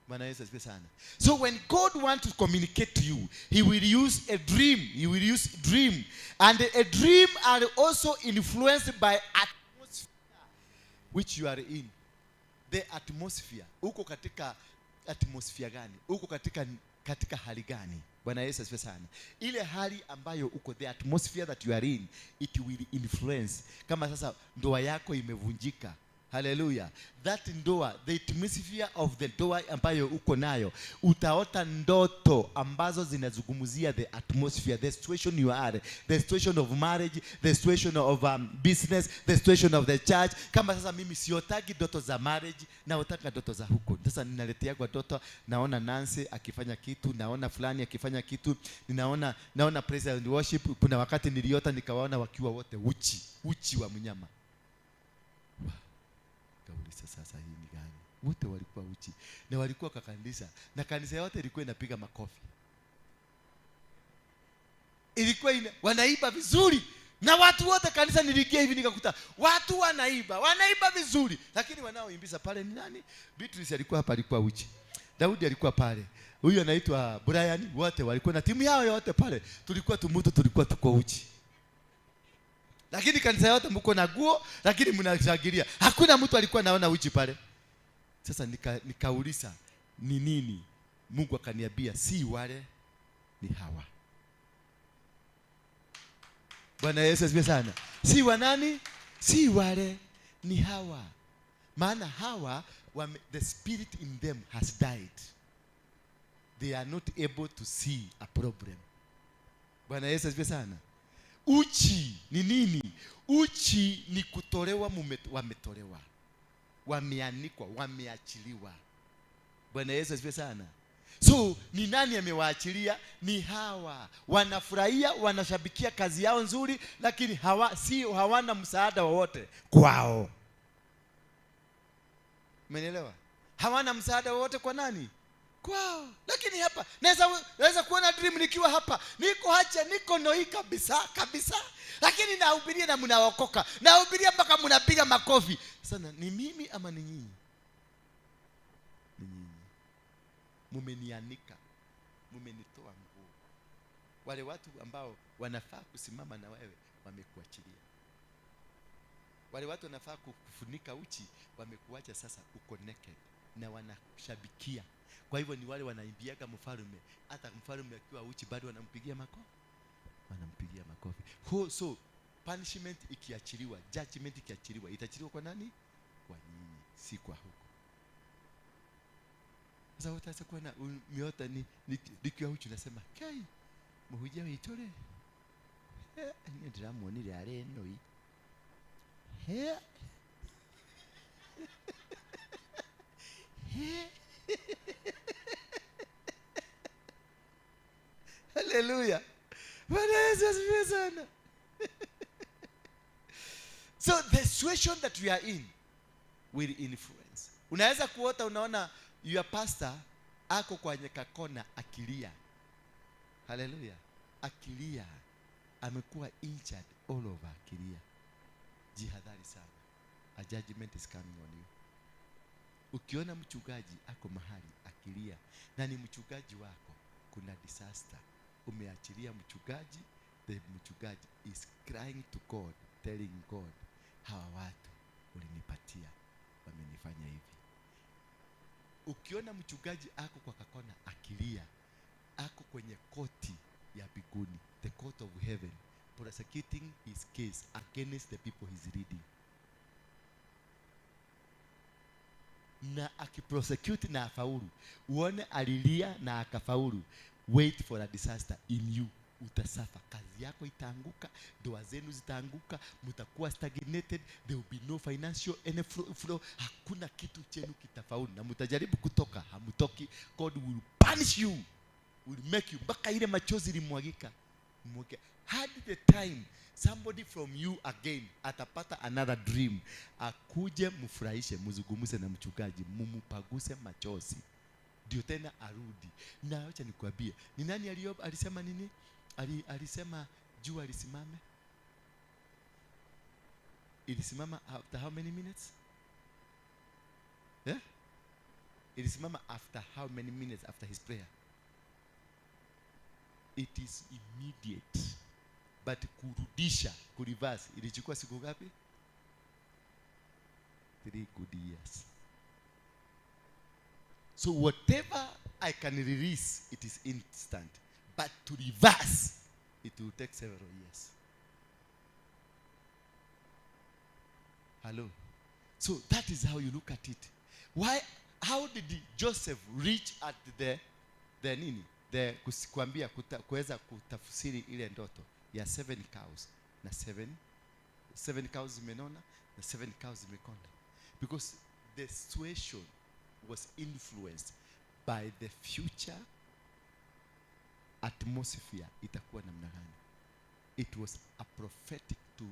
S2: Bwana Yesu asifiwe sana. So when God wants to communicate to you, he will use a dream. He will use dream. And a dream are also influenced by atmosphere which you are in. The atmosphere. Uko katika atmosphere gani? Uko katika hali gani? Bwana Yesu asifiwe sana. Ile hali ambayo uko, the atmosphere that you are in, it will influence. Kama sasa ndoa yako imevunjika. Hallelujah. That ndoa, the atmosphere of the ndoa ambayo uko nayo, utaota ndoto ambazo zinazungumzia the atmosphere, the situation you are, the situation of marriage, the situation of business, the situation of the church. Kama sasa mimi siotaki ndoto za marriage, naotaka ndoto za huko. Sasa ninaletea kwa ndoto, naona Nancy akifanya kitu, naona fulani akifanya kitu, naona praise and worship. Kuna wakati niliota nikawaona wakiwa wote uchi wa mnyama. Sasa hii ni gani? Wote walikuwa uchi na walikuwa kwa kanisa, na kanisa yote ilikuwa inapiga makofi. Ilikuwa wanaiba vizuri, na watu wote kanisa niliingia hivi nikakuta watu wanaiba vizuri, lakini wanaoimbisa pale ni nani? Beatrice alikuwa hapa, alikuwa uchi. Daudi alikuwa pale, huyu anaitwa Brian, wote walikuwa na timu yao yote pale, tulikuwa tuko uchi. Lakini kanisa yote mko na nguo, lakini mnashangilia. Hakuna mtu alikuwa anaona uchi pale. Sasa nikauliza ni nini? Mungu akaniambia si wale, ni hawa. Bwana Yesu asifiwe sana. Si wanani? Si wale, ni hawa. Maana hawa, the spirit in them has died. They are not able to see a problem. Bwana Yesu asifiwe sana. Uchi ni nini? Uchi ni kutolewa, wametolewa, wameanikwa, wameachiliwa. Bwana Yesu asifiwe sana. So ni nani amewaachilia? Ni hawa. Wanafurahia, wanashabikia kazi yao nzuri, lakini hawana msaada wowote kwao. Umenielewa? Hawana msaada wowote kwa nani? Kwao. Lakini hapa naweza kuona dream nikiwa hapa, niko noi kabisa. Lakini nahubiria na mnaokoka, nahubiria mpaka mnapiga makofi. Sana ni mimi ama ni nyinyi? Ni nyinyi. Mumenianika, mumenitoa nguo. Wale watu ambao wanafaa kusimama na wewe wamekuachilia. Wale watu wanafaa kufunika uchi wamekuacha, sasa uko naked na wanashabikia. Kwa hivyo ni wale wanaimbiaga mfalme, hata mfalme akiwa uchi bado wanampigia makofi. So punishment ikiachiliwa, judgment ikiachiliwa, itachiliwa kwa nani? Kwa nyinyi, si kwa huko. Sasa utaweza kuona miota nikiwa uchi nasema, "Kai, muhujia uitole." Ni drama ni yale noi. Hallelujah. Bwana Yesu asifiwe sana. So the situation that we are in will influence. Unaweza kuota unaona your pastor ako kwenye kakona akilia. Hallelujah. Akilia. Amekuwa injured all over akilia. Jihadhari sana. A judgment is coming on you. Ukiona mchungaji ako mahali akilia na ni mchungaji wako, kuna disaster. Umeachilia mchungaji, the mchungaji is crying to God, telling God, hawa watu ulinipatia wamenifanya hivi. Ukiona mchungaji ako kwa kakona akilia, ako kwenye koti ya mbinguni, the court of heaven, prosecuting his case against the people he's leading. Na akiprosecute na afaulu, uone alilia na akafaulu, wait for a disaster in you. Utasafa, kazi yako itaanguka, ndoa zenu zitaanguka, mtakuwa stagnated, there will be no financial any flow, hakuna kitu chenu kitafaulu, na mtajaribu kutoka, hamutoki. God will punish you, will make you, mpaka ile machozi limwagika. Had the time somebody from you again atapata another dream, akuje mfurahishe, mzungumze na mchungaji, mumupaguse machozi, ndio tena arudi. Na acha nikwambie, ni nani alisema nini? Alisema jua lisimame. Ilisimama after how many minutes? ilisimama after how many minutes after his prayer? It is immediate. But kurudisha, kureverse, ilichukua siku ngapi? 3 good years. So whatever I can release, it is instant. But to reverse, it will take several years. Hello? So that is how you look at it. Why? How did Joseph reach at the nini? The kuambia kuweza kutafsiri ile ndoto ya 7 cows na 7 cows zimenona na 7 cows zimekonda? Because the situation was influenced by the future atmosphere. Itakuwa namna gani? It was a prophetic to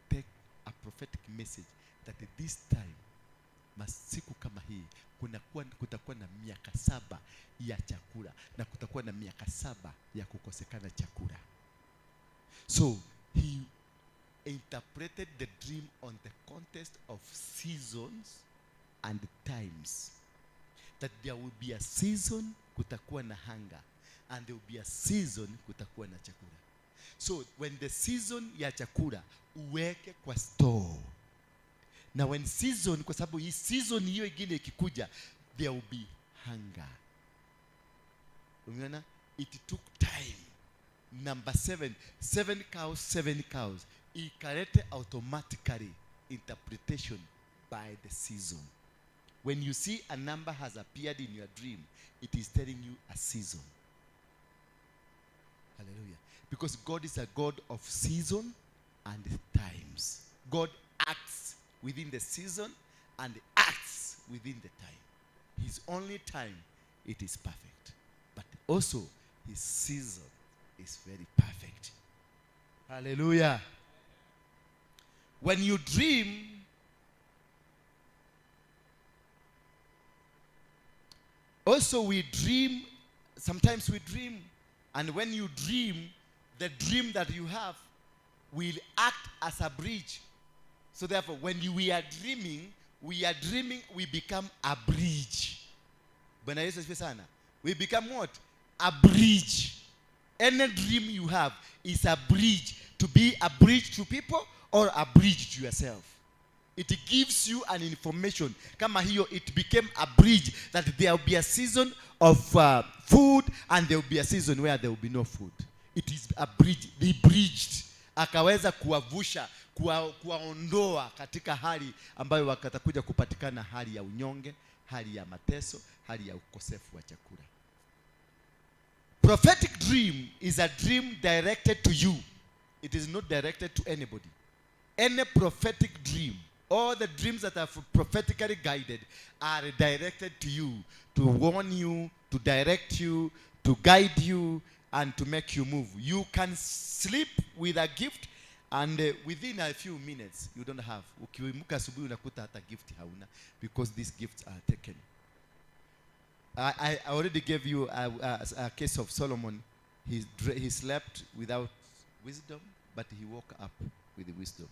S2: take a prophetic message that at this time, masiku kama hii, kutakuwa na miaka 7 ya chakula na kutakuwa na miaka 7 ya kukosekana chakula. So he interpreted the dream on the context of seasons and times. That there will be a season kutakuwa na hunger, and there will be a season kutakuwa na chakula. So when the season ya chakula uweke kwa store, na when season, kwa sababu hii season hiyo ingine ikikuja, there will be hunger. Umeona? It took time. Number 7 7 cows ikalete automatically interpretation by the season. When you see a number has appeared in your dream, it is telling you a season. Hallelujah. Because God is a God of season and times. God acts within the season and acts within the time. His only time, it is perfect. But also, his season is very perfect. Hallelujah. When you dream, also we dream, sometimes we dream, and when you dream, the dream that you have will act as a bridge. So therefore, when we are dreaming, we become a bridge. Bwana Yesu asifiwe sana. We become what? A bridge. Any dream you have is a bridge, to be a bridge to people or a bridge to yourself. It gives you an information. Kama hiyo, it became a bridge, that there will be a season of food and there will be a season where there will be no food. It is a bridge. They bridged. Akaweza kuwavusha, kuwaondoa katika hali ambayo wakatakuja kupatikana hali ya unyonge, hali ya mateso, hali ya ukosefu wa chakula. Prophetic dream is a dream directed to you. It is not directed to anybody. Any prophetic dream, all the dreams that are prophetically guided, are directed to you, to warn you, to direct you, to guide you, and to make you move. You can sleep with a gift, and within a few minutes, you don't have. Ukiamka asubuhi unakuta hata gift hauna, because these gifts are taken. I already gave you a case of Solomon. He slept without wisdom, but he woke up with wisdom.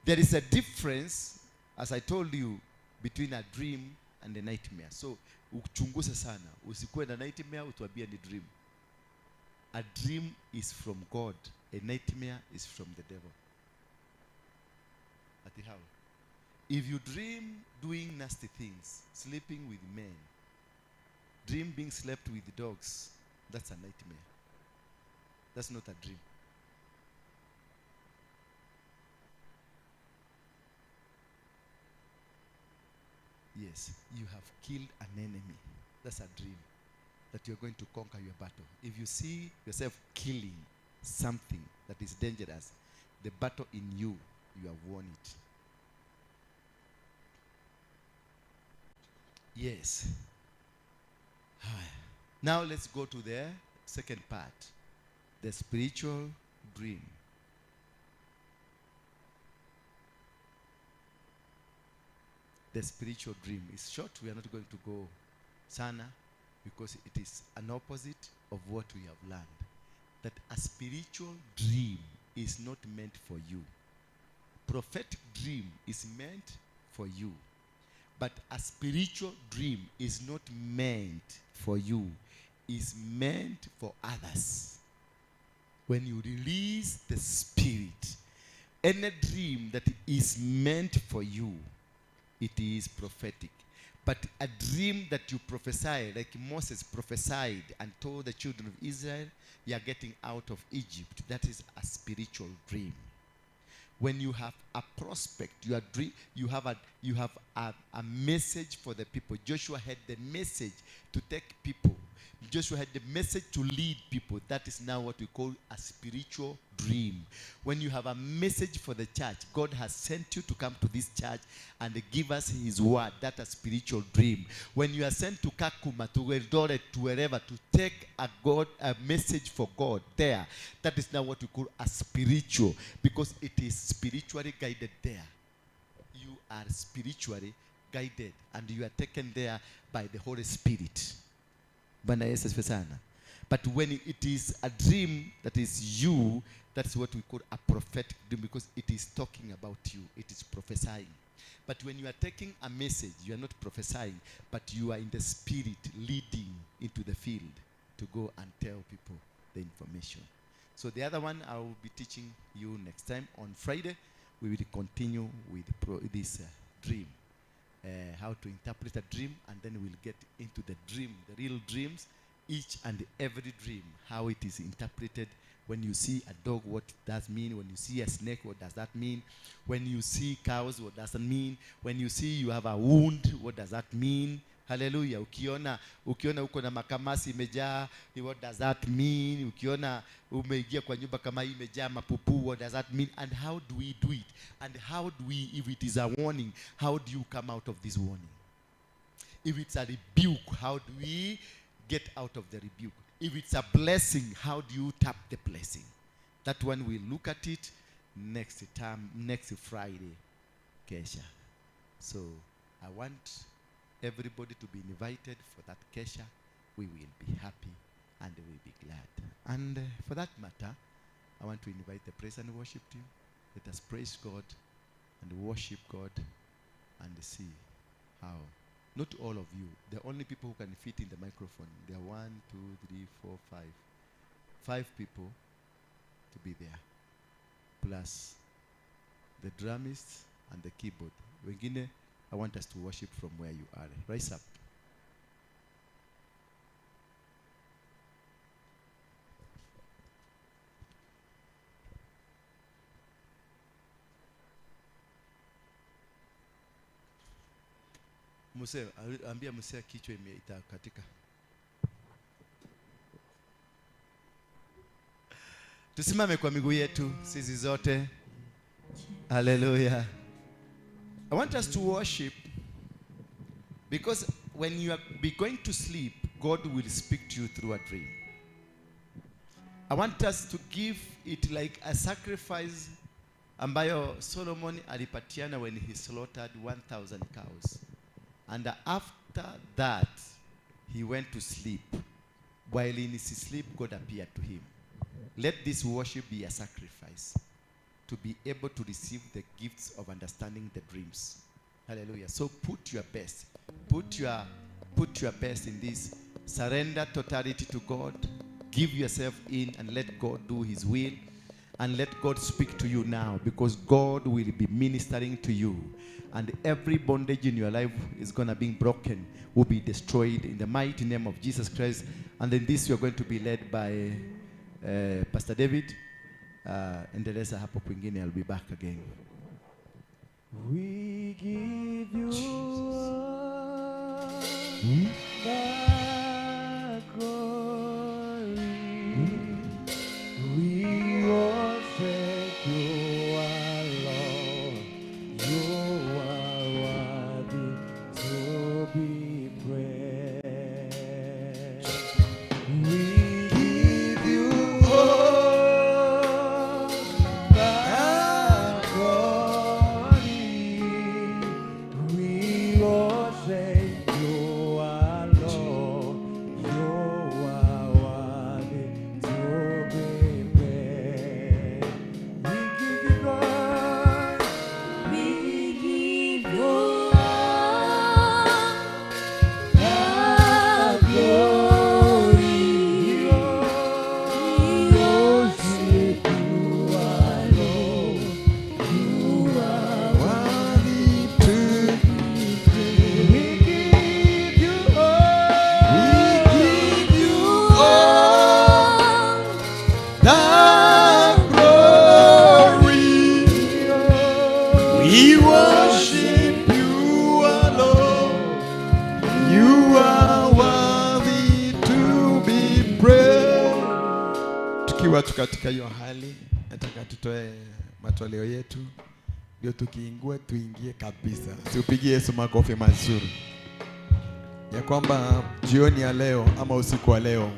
S2: There is a difference, as I told you, between a dream and a nightmare. So, uchunguze sana. Usikuwe na nightmare, utuambie ni dream. A dream is from God. A nightmare is from the devil. Ati how? If you dream doing nasty things, sleeping with men, dream being slept with dogs, that's a nightmare. That's not a dream. Yes, you have killed an enemy. That's a dream, that you're going to conquer your battle. If you see yourself killing something that is dangerous, the battle in you, you have won it. Yes. Now let's go to the second part, the spiritual dream. The spiritual dream is short. We are not going to go sana, because it is an opposite of what we have learned. That a spiritual dream is not meant for you. Prophetic dream is meant for you. But a spiritual dream is not meant for you. It's meant for others. When you release the spirit, any dream that is meant for you, it is prophetic. But a dream that you prophesy, like Moses prophesied and told the children of Israel, you are getting out of Egypt, that is a spiritual dream. When you have a prospect, you have a message for the people. Joshua had the message to take people. Joshua had the message to lead people. That is now what we call a spiritual dream. When you have a message for the church, God has sent you to come to this church and give us his word. That's a spiritual dream. When you are sent to Kakuma, to Eldoret, to wherever, to take a message for God there, that is now what we call a spiritual, because it is spiritually guided there. You are spiritually guided and you are taken there by the Holy Spirit. But when it is a dream that is you, that's what we call a prophetic dream, because it is talking about you. It is prophesying. But when you are taking a message, you are not prophesying, but you are in the spirit leading into the field to go and tell people the information. So the other one I will be teaching you next time. On Friday, we will continue with this dream. How to interpret a dream, and then we'll get into the dream, the real dreams, each and every dream, how it is interpreted. When you see a dog, what does that mean? When you see a snake, what does that mean? When you see cows, what does that mean? When you see you have a wound, what does that mean? Hallelujah. Ukiona uko na makamasi imejaa, what does that mean? Ukiona umeingia kwa nyumba kama hii imejaa mapupu, what does that mean? And how do we do it? And how do we, if it is a warning, how do you come out of this warning? If it's a rebuke, how do we get out of the rebuke? If it's a blessing, how do you tap the blessing? That one we'll look at it next Friday, Kesha. So I want everybody to be invited for that Kesha. We will be happy and we will be glad. And for that matter, I want to invite the praise and worship team. Let us praise God and worship God and see how. Not all of you. The only people who can fit in the microphone. There are 1, 2, 3, 4, 5. 5 people to be there. Plus the drummist and the keyboard. Wengine, I want us to worship from where you are. Rise up. Muse, ambia muse kichwa itakatika. Tusimame kwa miguu yetu sisi zote. Hallelujah. I want us to worship, because when you are going to sleep, God will speak to you through a dream. I want us to give it like a sacrifice ambayo Solomon alipatiana when he slaughtered 1,000 cows. And after that, he went to sleep. While in his sleep, God appeared to him. Let this worship be a sacrifice to be able to receive the gifts of understanding the dreams. Hallelujah. So put your best. Put your best in this. Surrender totality to God. Give yourself in and let God do his will. And let God speak to you now, because God will be ministering to you. And every bondage in your life is going to be broken, will be destroyed in the mighty name of Jesus Christ. And then this you are going to be led by Pastor David. Endeleza hapo kwingine, I'll be back again.
S1: We give you all the glory. We worship you, our Lord. You are worthy to be praised. We give you all the glory. We worship you, our Lord. You are
S2: Tukiwa katika hiyo hali, nataka tutoe matoleo yetu, ndio tuingie kabisa. Siupigie Yesu makofi mazuri. Ya kwamba jioni ya leo ama usiku wa leo